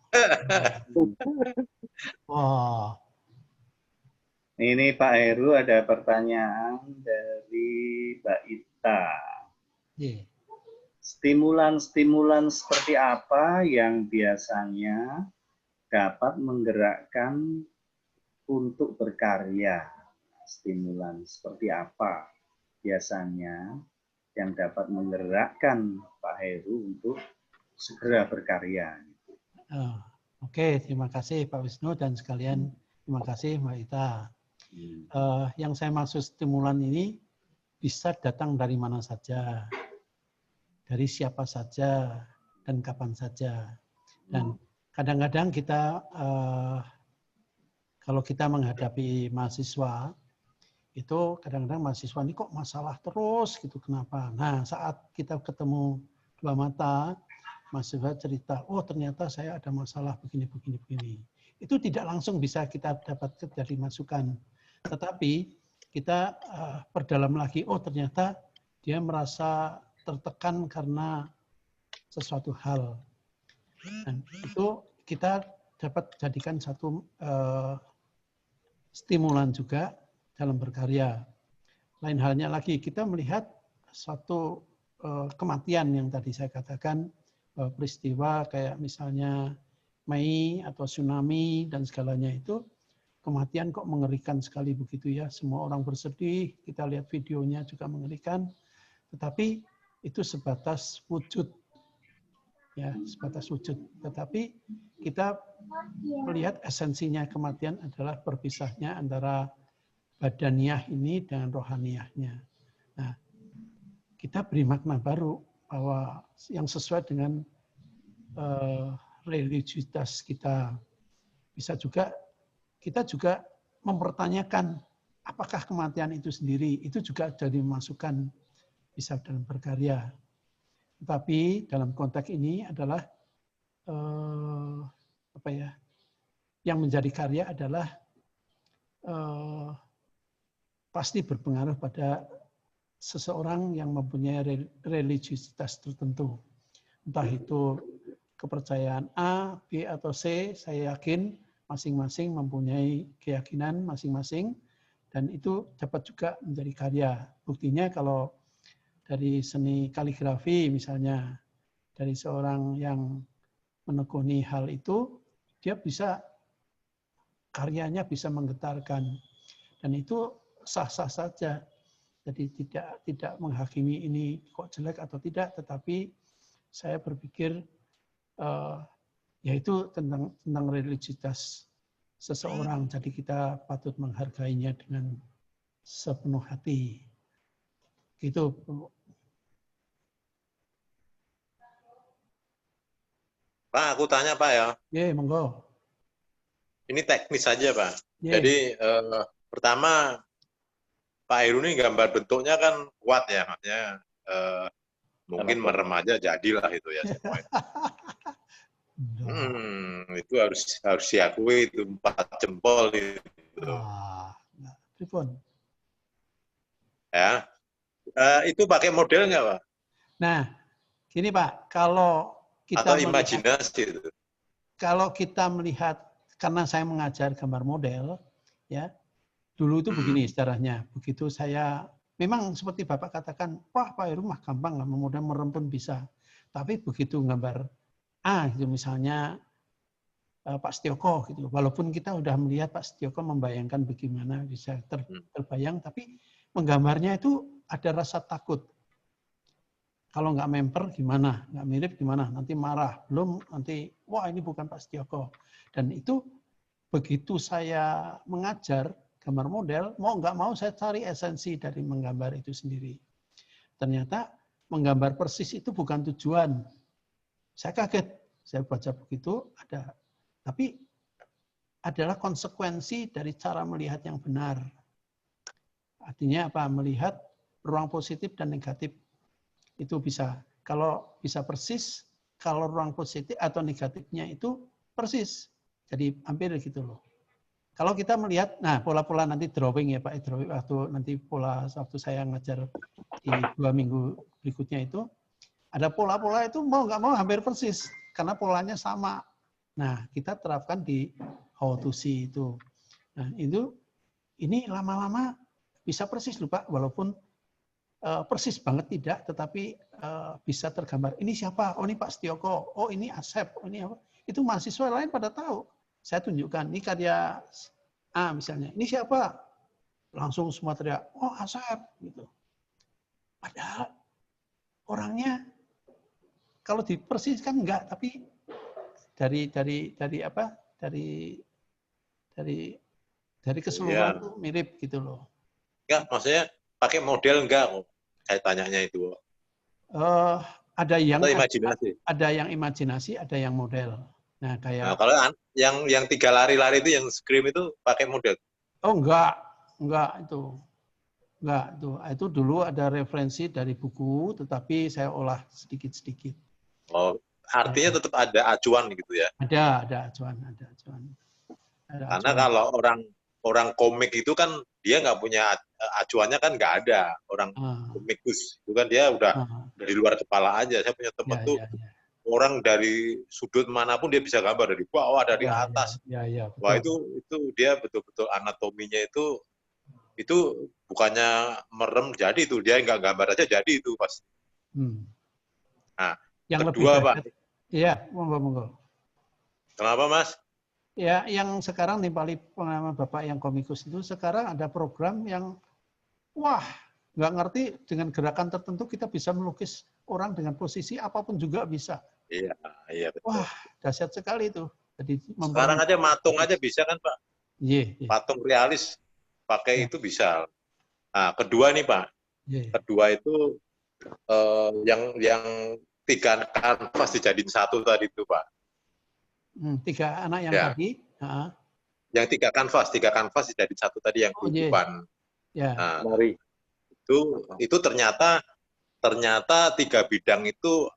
B: Wah.
A: Ini Pak Heru ada pertanyaan dari Mbak Ita.
B: Yeah.
A: Stimulan-stimulan seperti apa yang biasanya dapat menggerakkan untuk berkarya? Stimulan seperti apa biasanya yang dapat menggerakkan Pak Heru untuk segera berkarya?
B: Oke, terima kasih Pak Wisnu dan sekalian terima kasih Mbak Ita. Yang saya maksud stimulan ini bisa datang dari mana saja, dari siapa saja dan kapan saja. Dan kadang-kadang kita kalau kita menghadapi mahasiswa itu kadang-kadang mahasiswa ini kok masalah terus gitu, kenapa? Nah, saat kita ketemu dua mata, mahasiswa cerita, oh ternyata saya ada masalah begini. Itu tidak langsung bisa kita dapat dari masukan. Tetapi kita perdalam lagi, oh ternyata dia merasa tertekan karena sesuatu hal. Dan itu kita dapat jadikan satu stimulan juga dalam berkarya. Lain halnya lagi, kita melihat suatu kematian yang tadi saya katakan, peristiwa kayak misalnya Mei atau tsunami dan segalanya itu, kematian kok mengerikan sekali begitu ya. Semua orang bersedih, kita lihat videonya juga mengerikan. Tetapi itu sebatas wujud. Ya, sebatas wujud. Tetapi kita melihat esensinya kematian adalah berpisahnya antara badaniah ini dengan rohaniahnya. Nah, kita beri makna baru bahwa yang sesuai dengan religiusitas kita. Bisa juga kita juga mempertanyakan apakah kematian itu sendiri itu juga jadi masukan bisa dalam berkarya. Tetapi dalam konteks ini adalah apa ya? Yang menjadi karya adalah pasti berpengaruh pada seseorang yang mempunyai religiusitas tertentu. Entah itu kepercayaan A, B, atau C, saya yakin masing-masing mempunyai keyakinan masing-masing, dan itu dapat juga menjadi karya. Buktinya kalau dari seni kaligrafi misalnya, dari seorang yang menekuni hal itu, dia bisa, karyanya bisa menggetarkan. Dan itu sah-sah saja. Jadi tidak menghakimi ini kok jelek atau tidak, tetapi saya berpikir yaitu tentang religiusitas seseorang. Jadi kita patut menghargainya dengan sepenuh hati. Gitu.
C: Pak, aku tanya Pak ya.
B: Ya, monggo.
C: Ini teknis saja Pak.
B: Yeah.
C: Jadi pertama Pak Heru ini gambar bentuknya kan kuat ya, maksudnya mungkin merem aja jadilah itu ya semua. Itu harus diakui itu 4 jempol itu.
B: Pripun?
C: Ya, itu pakai model nggak Pak?
B: Nah, gini Pak, kalau kita
C: atau imajinasi itu.
B: Kalau kita melihat, karena saya mengajar gambar model, ya dulu itu begini sejarahnya. Begitu saya, memang seperti Bapak katakan, wah Pak Heru mah gampang lah, model merem pun bisa. Tapi begitu gambar A, gitu, misalnya Pak Setioko, gitu. Walaupun kita udah melihat Pak Setioko membayangkan bagaimana bisa terbayang, tapi menggambarnya itu ada rasa takut. Kalau nggak memper gimana, nggak mirip gimana, nanti marah. Belum nanti, wah ini bukan Pak Setioko. Dan itu begitu saya mengajar gambar model, mau nggak mau saya cari esensi dari menggambar itu sendiri. Ternyata menggambar persis itu bukan tujuan. Saya kaget, saya baca begitu ada, tapi adalah konsekuensi dari cara melihat yang benar. Artinya apa? Melihat ruang positif dan negatif. Itu bisa, kalau bisa persis, kalau ruang positif atau negatifnya itu persis. Jadi hampir gitu loh. Kalau kita melihat, nah pola-pola nanti drawing ya Pak, drawing waktu nanti pola waktu saya ngajar di 2 minggu berikutnya itu, ada pola-pola itu mau nggak mau hampir persis, karena polanya sama. Nah kita terapkan di how to see itu. Nah itu, ini lama-lama bisa persis loh Pak, walaupun persis banget tidak, tetapi bisa tergambar. Ini siapa? Oh ini Pak Setioko. Oh ini Asep. Oh ini apa? Itu mahasiswa lain pada tahu. Saya tunjukkan, ini karya A misalnya. Ini siapa? Langsung semua teriak, oh Asep. Gitu. Padahal orangnya kalau dipersiskan enggak, tapi dari apa? Dari keseluruhan itu mirip gitu loh.
C: Enggak, maksudnya pakai model enggak kok? Saya tanyanya itu.
B: Ada yang
C: imajinasi.
B: Ada yang imajinasi, ada yang model. Nah, kayak
C: kalau yang 3 lari-lari itu yang scream itu pakai model.
B: Oh, enggak itu. Enggak, itu dulu ada referensi dari buku, tetapi saya olah sedikit-sedikit.
C: Oh, artinya tetap ada acuan gitu ya?
B: Ada acuan.
C: Karena kalau orang komik itu kan dia nggak punya acuannya kan nggak ada. Orang komikus itu kan dia udah dari luar kepala aja. Saya punya teman tuh orang dari sudut manapun dia bisa gambar, dari bawah, dari atas. Wah, itu dia betul-betul anatominya itu bukannya merem jadi itu, dia nggak gambar aja jadi itu pasti. Nah, yang kedua Pak.
B: Iya, monggo.
C: Kenapa Mas?
B: Ya, yang sekarang nimpali pengalaman Bapak yang komikus itu, sekarang ada program yang, wah, nggak ngerti dengan gerakan tertentu kita bisa melukis orang dengan posisi apapun juga bisa.
C: Iya betul.
B: Wah, dahsyat sekali itu. Jadi
C: sekarang aja matung aja bisa kan Pak? Patung realis pakai itu bisa. Nah, kedua nih Pak. Kedua itu yang 3 kanvas dijadiin 1 tadi itu Pak.
B: 3 anak yang tadi.
C: Yang 3 kanvas dijadiin 1 tadi yang kehidupan. Nah, itu ternyata 3 bidang itu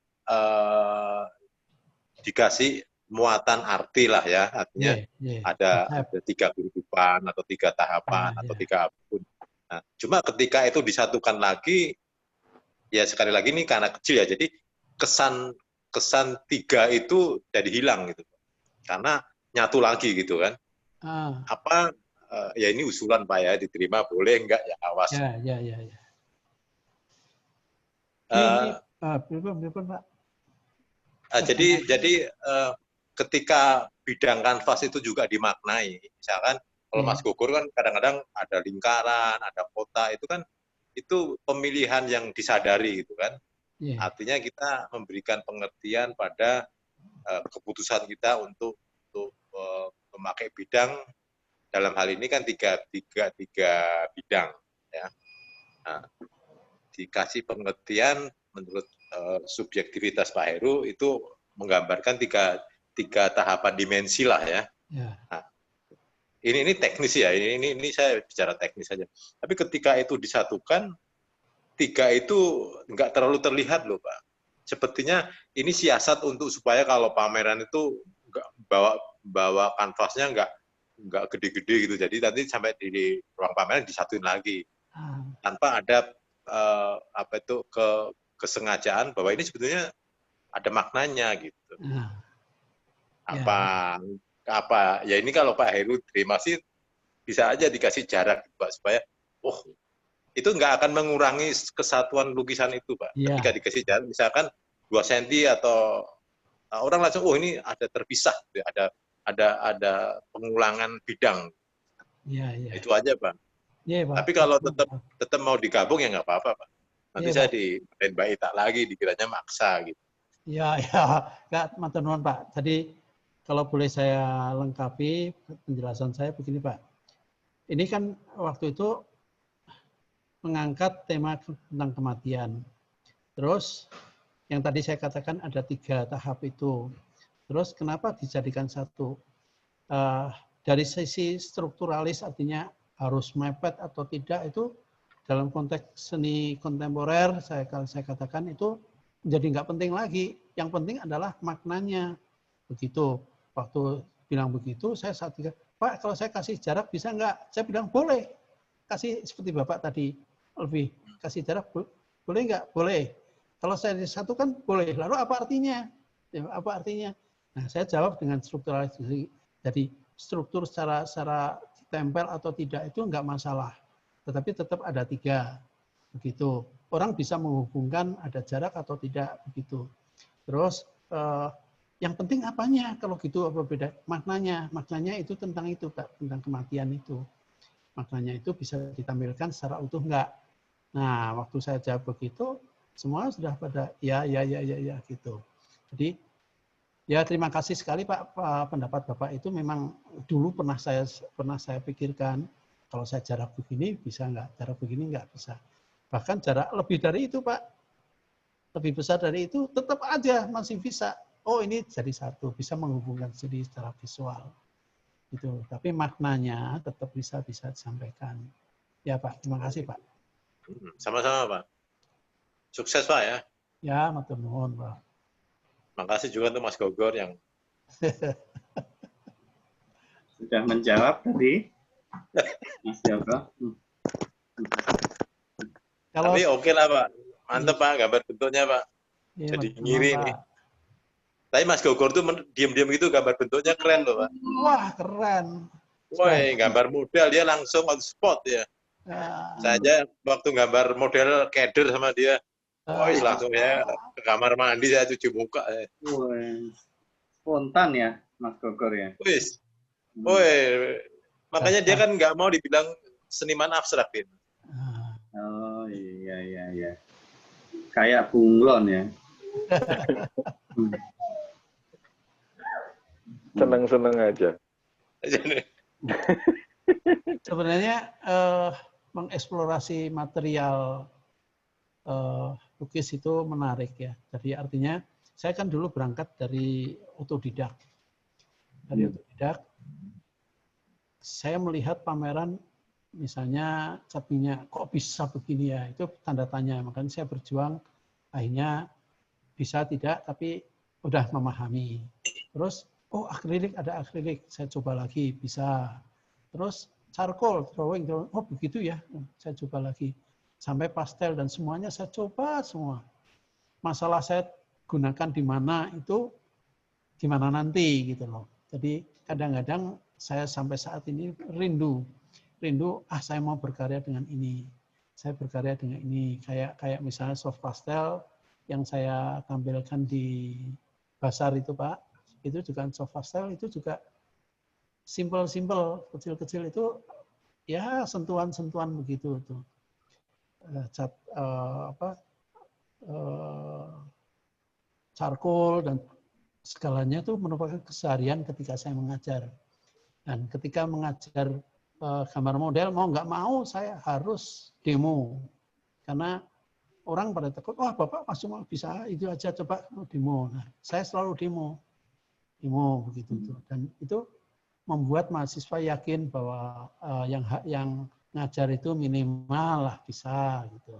C: dikasih muatan arti lah ya, artinya ada 3 kehidupan atau 3 tahapan atau 3 apapun. Nah, cuma ketika itu disatukan lagi, ya sekali lagi ini karena kecil ya, jadi kesan 3 itu jadi hilang gitu, karena nyatu lagi gitu kan. Apa ya ini usulan Pak ya, diterima boleh enggak ya, awas.
B: Pak.
C: Jadi ketika bidang kanvas itu juga dimaknai, misalkan kalau Mas Gogor kan kadang-kadang ada lingkaran, ada kota, itu kan itu pemilihan yang disadari gitu kan. Artinya kita memberikan pengertian pada keputusan kita untuk memakai bidang, dalam hal ini kan tiga bidang ya. Nah, dikasih pengertian menurut subjektivitas Pak Heru itu menggambarkan tiga tahapan dimensi lah ya. Nah, ini teknis ya, ini saya bicara teknis saja. Tapi ketika itu disatukan, 3 itu nggak terlalu terlihat loh Pak. Sepertinya ini siasat untuk supaya kalau pameran itu nggak bawa kanvasnya nggak gede-gede gitu. Jadi nanti sampai di ruang pameran disatuin lagi tanpa ada kesengajaan bahwa ini sebetulnya ada maknanya gitu. Apa ya, ini kalau Pak Heru terima sih bisa aja dikasih jarak Pak, supaya itu nggak akan mengurangi kesatuan lukisan itu Pak. Ketika dikasih jarak misalkan 2 cm atau orang langsung ini ada terpisah, ada pengulangan bidang. Itu aja Pak. Tapi kalau tetap mau digabung ya nggak apa-apa Pak. Nanti saya di Mbak Ita lagi, dikiranya maksa gitu.
B: Nggak, matur nuwun Pak. Jadi kalau boleh saya lengkapi penjelasan saya begini Pak. Ini kan waktu itu mengangkat tema tentang kematian. Terus yang tadi saya katakan ada 3 tahap itu. Terus kenapa dijadikan 1? Dari sisi strukturalis, artinya harus mepet atau tidak, itu dalam konteks seni kontemporer saya katakan itu jadi nggak penting lagi. Yang penting adalah maknanya. Begitu. Waktu bilang begitu, saya saat itu, Pak, kalau saya kasih jarak bisa nggak? Saya bilang boleh. Kasih seperti Bapak tadi, lebih kasih jarak boleh nggak? Boleh. Kalau saya disatukan boleh. Lalu apa artinya? Ya, apa artinya? Nah, saya jawab dengan strukturalisasi. Jadi struktur secara tempel atau tidak itu nggak masalah. Tetapi tetap ada 3. Begitu. Orang bisa menghubungkan ada jarak atau tidak begitu. Terus yang penting apanya? Kalau gitu apa beda? Maknanya. Maknanya itu tentang itu, Pak, tentang kematian itu. Maknanya itu bisa ditampilkan secara utuh enggak? Nah, waktu saya jawab begitu, semua sudah pada ya gitu. Jadi ya terima kasih sekali Pak, pendapat Bapak itu memang dulu pernah saya pikirkan, kalau saya jarak begini bisa enggak? Jarak begini enggak bisa. Bahkan jarak lebih dari itu Pak, lebih besar dari itu tetap aja masih bisa. Oh ini jadi 1, bisa menghubungkan jadi secara visual. Gitu. Tapi maknanya tetap bisa disampaikan. Ya Pak, terima kasih Pak.
C: Sama-sama Pak. Sukses Pak ya.
B: Ya, matur nuwun Pak.
C: Makasih juga untuk Mas Gogor yang
A: sudah menjawab tadi. Mas Joko.
B: Kalau
C: Tapi oke lah Pak. Mantep Pak, gambar bentuknya Pak.
B: ya,
C: Jadi
B: teman,
C: ngiri
B: Pak.
C: nih. Tapi Mas Gogor tuh diam-diam gitu gambar bentuknya keren loh Pak.
B: Wah, keren.
C: Woi, gambar model dia langsung on spot ya. Saya waktu gambar model keder sama dia, woi langsung ya ke kamar mandi saya cuci muka.
A: Woi, spontan ya, Mas Gogor ya.
C: Wis, woi, makanya dia kan nggak mau dibilang seniman abstrak gitu.
A: Oh iya. Kayak bunglon ya.
D: Seneng-seneng aja.
B: Sebenarnya mengeksplorasi material lukis itu menarik ya. Jadi artinya saya kan dulu berangkat dari otodidak. Saya melihat pameran misalnya cat minyak, kok bisa begini ya, itu tanda tanya. Makanya saya berjuang, akhirnya bisa tidak, tapi udah memahami. Terus, oh akrilik, ada akrilik, saya coba lagi, bisa. Terus charcoal, drawing, oh begitu ya, saya coba lagi. Sampai pastel dan semuanya saya coba semua. Masalah saya gunakan di mana itu, gimana nanti gitu loh. Jadi kadang-kadang saya sampai saat ini rindu, saya mau berkarya dengan ini, saya berkarya dengan ini, kayak misalnya soft pastel yang saya tampilkan di Basar itu Pak, itu juga soft pastel, itu juga simple, kecil-kecil itu ya sentuhan-sentuhan begitu tuh, charcoal dan segalanya itu merupakan keseharian ketika saya mengajar. Dan ketika mengajar gambar model, mau nggak mau saya harus demo. Karena orang pada takut, wah Bapak cuma bisa itu aja, coba demo. Nah, saya selalu demo begitu. Dan itu membuat mahasiswa yakin bahwa yang ngajar itu minimal lah bisa gitu.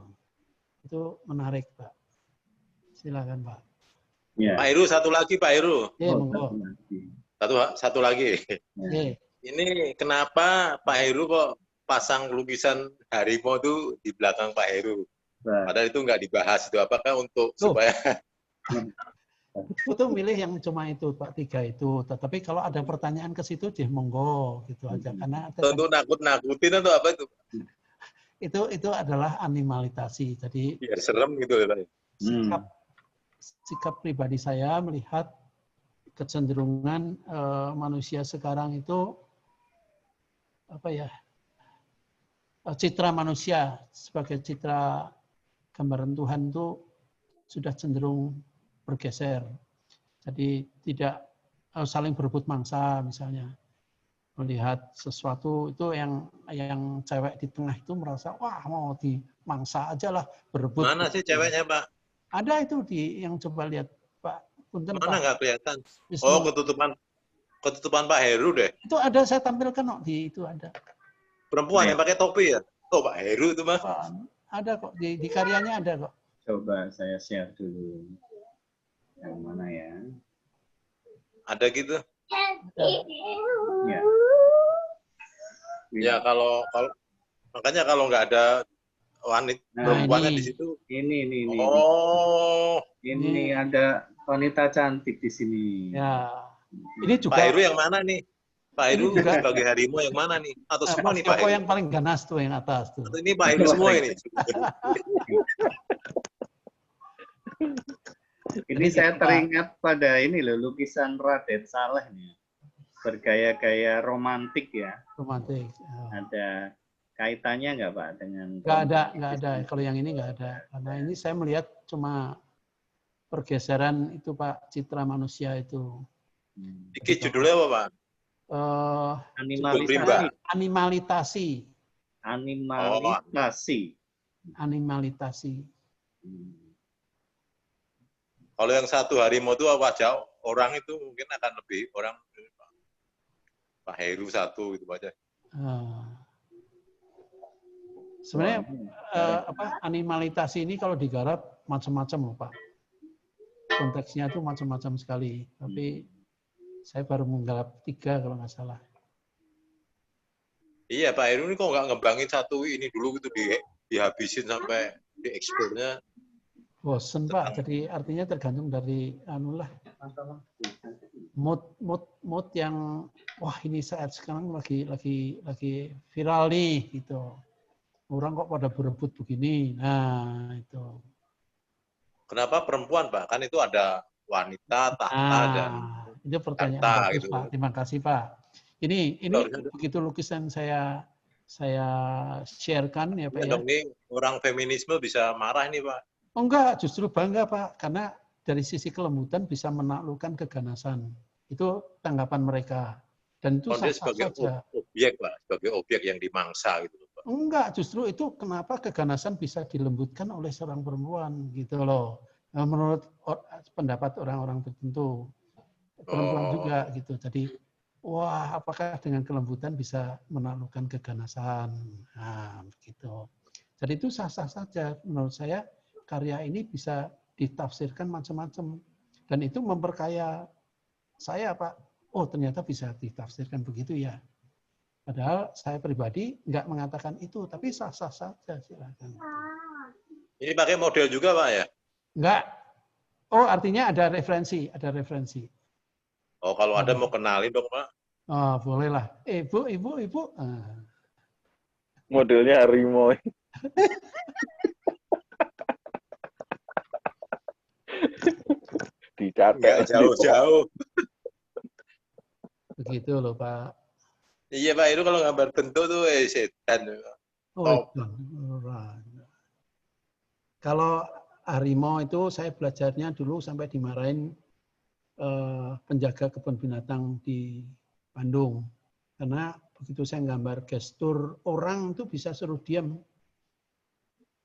B: Itu menarik Pak. Silakan Pak.
A: Ya.
C: Pak Heru satu lagi Pak Heru.
B: Ya, monggo.
C: Satu lagi.
B: Ya.
C: Ini kenapa Pak Heru kok pasang lukisan harimau itu di belakang Pak Heru? Padahal itu nggak dibahas itu. Apakah untuk supaya
B: itu milih yang cuma itu Pak, 3 itu. Tetapi kalau ada pertanyaan ke situ dia monggo gitu aja, karena
C: untuk nakut-nakutin atau apa itu?
B: Itu adalah animalitasi. Jadi
C: biar serem gitu ya Pak.
B: Sikap pribadi saya melihat kecenderungan manusia sekarang itu apa ya, citra manusia sebagai citra gambaran Tuhan itu sudah cenderung bergeser. Jadi tidak saling berebut mangsa misalnya. Melihat sesuatu itu yang cewek di tengah itu merasa wah mau dimangsa aja lah, berebut.
C: Mana sih ceweknya Pak?
B: Ada itu yang coba lihat Pak. Punten,
C: mana
B: Pak.
C: nggak kelihatan? Oh ketutupan Pak Heru deh.
B: Itu ada saya tampilkan kok di itu ada.
C: Perempuan yang pakai topi ya? Oh Pak Heru itu Mas.
B: Ada kok di karyanya ada kok.
A: Coba saya share dulu. Yang mana ya?
C: Ada gitu.
A: Ya.
C: Ya kalau makanya kalau nggak ada wanita perempuannya di situ.
A: Ini.
C: Oh.
A: Ini ada wanita cantik di sini.
B: Ya. Ini juga.
C: Pak Heru yang mana nih? Pak Heru sebagai harimau yang mana nih? Atau semua nih Pak Heru?
B: Yang paling ganas tuh yang atas tuh.
C: Atau ini Pak Heru semua ini.
A: Ini saya teringat pada ini loh, lukisan Raden Saleh nih. Bergaya-gaya romantik ya.
B: Romantik.
A: Ada kaitannya nggak Pak dengan?
B: Nggak ada. Kalau yang ini nggak ada. Karena ini saya melihat cuma pergeseran itu Pak, citra manusia itu.
C: Iki judulnya apa Pak?
B: Animalitasi.
C: Kalau yang satu harimau itu wajah orang itu mungkin akan lebih orang Pak Heru satu gitu aja.
B: Sebenarnya animalitasi ini kalau digarap macam-macam loh Pak. Konteksnya itu macam-macam sekali. Tapi saya baru menggarap 3 kalau nggak salah.
C: Iya, Pak Heru ini kok nggak ngembangin satu ini dulu gitu dihabisin sampai diekspornya.
B: Bosen Pak, jadi artinya tergantung dari anulah mood yang wah ini saat sekarang lagi viral nih gitu. Orang kok pada berebut begini. Nah, itu.
C: Kenapa perempuan, Pak? Kan itu ada wanita, tahta dan
B: itu pertanyaan
C: harta
B: bagus,
C: gitu.
B: Pak. Terima kasih, Pak. Ini begitu lukisan saya sharekan ya, Pak ya.
C: Ini orang feminisme bisa marah ini, Pak.
B: Oh enggak, justru bangga Pak, karena dari sisi kelembutan bisa menaklukkan keganasan. Itu tanggapan mereka. Dan itu sah-sah saja.
C: Objek, Pak, sebagai objek yang dimangsa gitu, Pak.
B: Enggak, justru itu kenapa keganasan bisa dilembutkan oleh seorang perempuan gitu loh. Menurut pendapat orang-orang tertentu. Perempuan juga gitu. Jadi wah, apakah dengan kelembutan bisa menaklukkan keganasan? Nah, begitu. Jadi itu sah-sah saja menurut saya. Karya ini bisa ditafsirkan macam-macam. Dan itu memperkaya saya, Pak. Oh, ternyata bisa ditafsirkan begitu ya. Padahal saya pribadi nggak mengatakan itu, tapi sah-sah saja, silakan.
C: Ini pakai model juga, Pak ya?
B: Nggak. Oh, artinya ada referensi.
C: Oh, kalau ada mau kenalin dong, Pak.
B: Oh, bolehlah. Ibu.
D: Modelnya harimau. Dicatat
C: jauh-jauh.
B: Begitu loh, Pak.
C: Iya, Pak, itu kalau gambar bentuk tuh setan.
B: Oh, kalau harimau itu saya belajarnya dulu sampai dimarahin penjaga kebun binatang di Bandung. Karena begitu saya gambar gestur orang itu bisa suruh diam.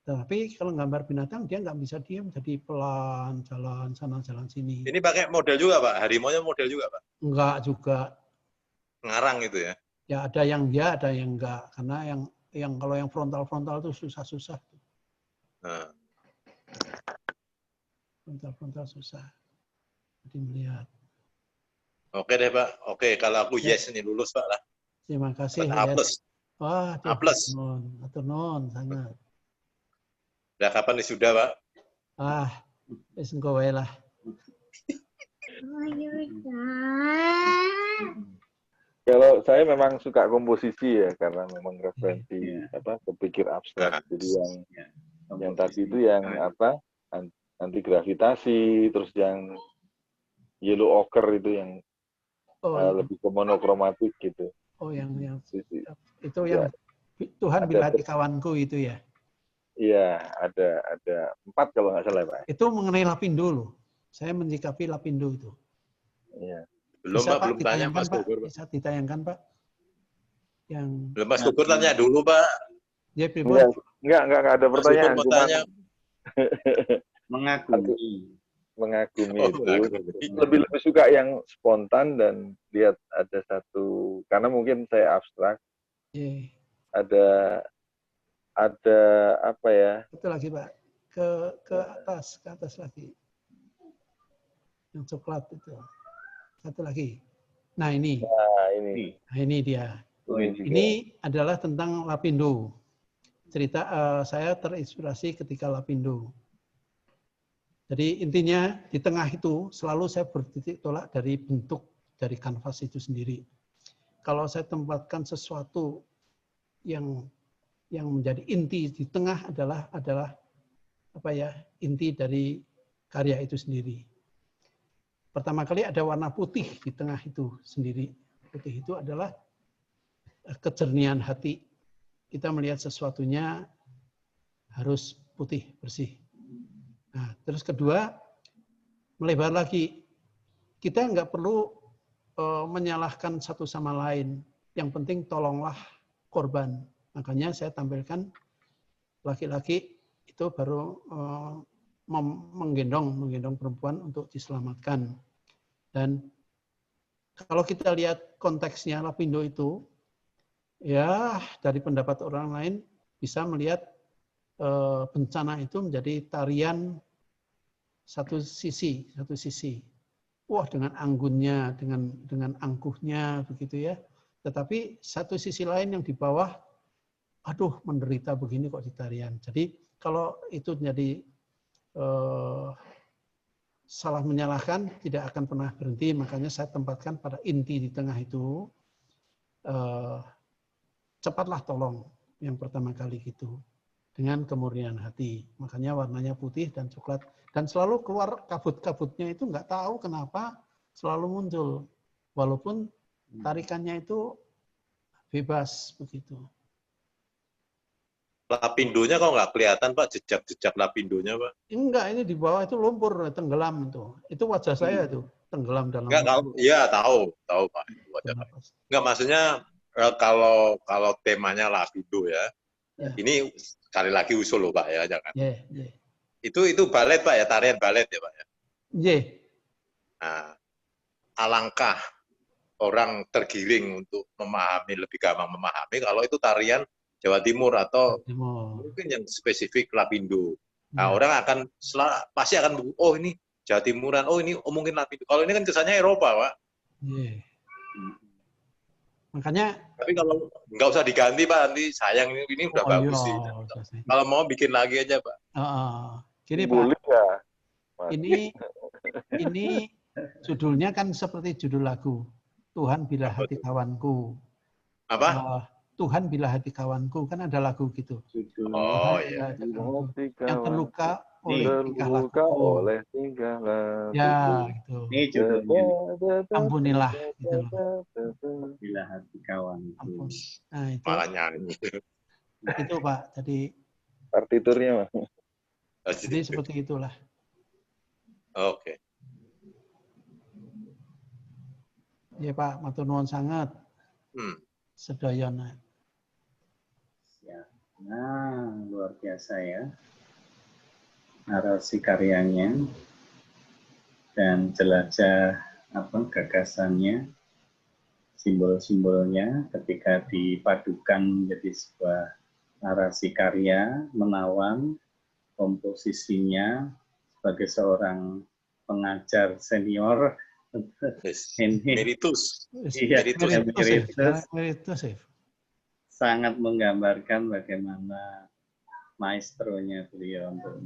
B: Tapi kalau gambar binatang dia nggak bisa diam, jadi pelan, jalan sana, jalan sini.
C: Ini pakai model juga, Pak? Harimau-nya model juga, Pak?
B: Enggak juga.
C: Ngarang gitu ya?
B: Ya ada yang ya, ada yang enggak. Karena yang kalau yang frontal itu susah-susah.
C: Nah.
B: Frontal susah. Jadi melihat.
C: Oke deh, Pak. Oke, kalau aku yes ini lulus, Pak lah.
B: Terima kasih.
C: A+.
B: Wah,
C: A+.
B: Atur nuhun sangat.
C: Udah kapan nih sudah, Pak?
B: Wis engko wae lah.
D: Kalau saya memang suka komposisi ya, karena memang referensi kepikir abstrak. Jadi yang tadi itu yang anti gravitasi, terus yang yellow ochre itu yang lebih ke monokromatik gitu.
B: Oh, yang itu yang Tuhan bila hati kawanku itu ya.
D: Iya, ada 4 kalau nggak salah, Pak.
B: Itu mengenai Lapindo loh. Saya menyikapi Lapindo itu.
D: Iya.
C: Belum, Pak, belum tanya Mas Gugur.
B: Bisa ditayangkan, Pak?
C: Belum, Mas Gugur tanya dulu, Pak.
B: Ya,
D: enggak ada pertanyaan. Mengagumi itu. Lebih suka yang spontan dan lihat ada satu, karena mungkin saya abstrak. Ada apa ya?
B: Itu lagi, Pak. Ke atas lagi. Yang coklat itu. Satu lagi. Nah, ini. Nah, ini dia. Ini adalah tentang Lapindo. Cerita saya terinspirasi ketika Lapindo. Jadi intinya di tengah itu selalu saya bertitik tolak dari bentuk dari kanvas itu sendiri. Kalau saya tempatkan sesuatu yang menjadi inti di tengah adalah apa ya, inti dari karya itu sendiri. Pertama kali ada warna putih di tengah itu sendiri. Putih itu adalah kejernihan hati. Kita melihat sesuatunya harus putih, bersih. Nah, terus kedua, melebar lagi. Kita nggak perlu menyalahkan satu sama lain. Yang penting tolonglah korban. Makanya saya tampilkan laki-laki itu baru menggendong perempuan untuk diselamatkan. Dan kalau kita lihat konteksnya Lapindo itu, ya dari pendapat orang lain bisa melihat bencana itu menjadi tarian satu sisi. Wah, dengan anggunnya, dengan angkuhnya begitu ya. Tetapi satu sisi lain yang di bawah, aduh menderita begini kok di tarian. Jadi kalau itu jadi salah menyalahkan, tidak akan pernah berhenti. Makanya saya tempatkan pada inti di tengah itu, cepatlah tolong yang pertama kali gitu. Dengan kemurnian hati. Makanya warnanya putih dan coklat. Dan selalu keluar kabut-kabutnya itu nggak tahu kenapa selalu muncul. Walaupun tarikannya itu bebas begitu.
C: Lapindonya kok nggak kelihatan Pak, jejak-jejak lapindonya Pak?
B: Enggak, ini di bawah itu lumpur, tenggelam itu. Itu wajah saya itu, tenggelam dalam.
C: Enggak, iya tahu Pak. Enggak, maksudnya kalau temanya lapindo ya. Ini sekali lagi usul loh Pak ya, jangan. Itu balet Pak ya, tarian balet ya Pak ya. Nah, alangkah orang tergiring untuk memahami, lebih gampang memahami kalau itu tarian Jawa Timur atau mungkin yang spesifik lapindo. Nah, orang akan pasti akan, oh ini Jawa Timuran, oh ini mungkin lapindo. Kalau ini kan kesannya Eropa Pak.
B: Makanya.
C: Tapi kalau nggak usah diganti Pak, nanti sayang ini udah bagus sih. Kalau mau bikin lagi aja Pak.
B: Gini Pak. Ini judulnya kan seperti judul lagu. Tuhan bila hati kawanku.
C: Apa?
B: Tuhan bila hati kawanku, kan ada lagu gitu.
C: Oh iya.
B: Yang terluka oleh tingkah laku. Ya, gitu.
A: Ini judulnya.
B: Ampunilah gitu loh.
A: Bila hati kawanku.
B: Nah, itu.
C: Malah nyanyi.
B: Itu Pak, jadi
D: partiturnya Mas.
B: Jadi seperti itulah.
C: Oke.
B: Ya Pak, matur nuwun sangat. Sedayana.
A: Nah, luar biasa ya. Narasi karyanya dan jelajah gagasannya, simbol-simbolnya ketika dipadukan menjadi sebuah narasi karya, menawan komposisinya sebagai seorang pengajar senior.
C: Meritus.
B: Meritus.
A: Sangat menggambarkan bagaimana maestronya beliau untuk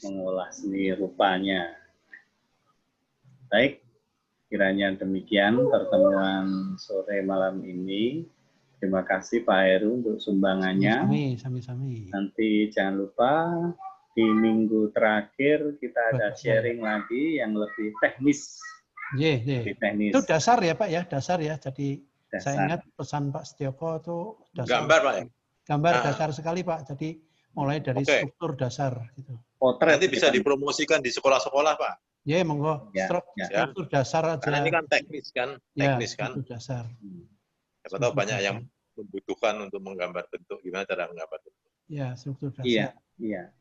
A: mengolah seni rupanya. Baik, kiranya demikian pertemuan sore malam ini. Terima kasih Pak Heru untuk sumbangannya.
B: Sami-sami.
A: Nanti jangan lupa di minggu terakhir kita ada sharing lagi yang lebih teknis.
B: Lebih teknis. Itu dasar ya Pak ya, dasar ya. Jadi saya ingat pesan Pak Setioko itu dasar.
C: Gambar Pak ya?
B: Gambar dasar sekali Pak. Jadi mulai dari struktur dasar gitu.
C: Nanti bisa dipromosikan di sekolah-sekolah Pak.
B: Ya, monggo. Struktur dasar aja.
C: Karena ini kan teknis kan,
B: struktur dasar.
C: Siapa tahu banyak yang membutuhkan untuk menggambar bentuk, gimana cara menggambar bentuk.
B: Ya, struktur dasar.
A: Iya.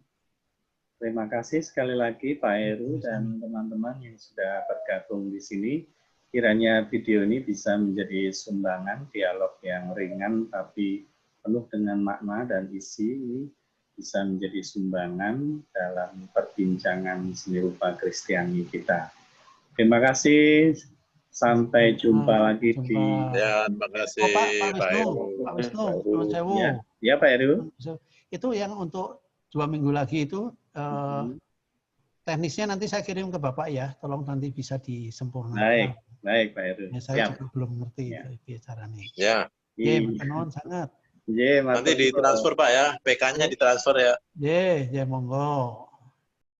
A: Terima kasih sekali lagi Pak Heru dan teman-teman yang sudah bergabung di sini. Kiranya video ini bisa menjadi sumbangan dialog yang ringan tapi penuh dengan makna dan isi, bisa menjadi sumbangan dalam perbincangan seni rupa Kristiani kita. Terima kasih. Sampai jumpa lagi di.
C: Ya, terima kasih
B: Pak Wisnu.
A: Ya Pak Heru.
B: Itu yang untuk 2 minggu lagi itu teknisnya nanti saya kirim ke Bapak ya. Tolong nanti bisa disempurnakan.
A: Baik Pak Heru.
B: Ya, saya juga belum ngerti caranya.
C: Ya.
B: Matur sangat.
C: Nanti ditransfer Pak ya, PK-nya ditransfer ya.
B: Monggo.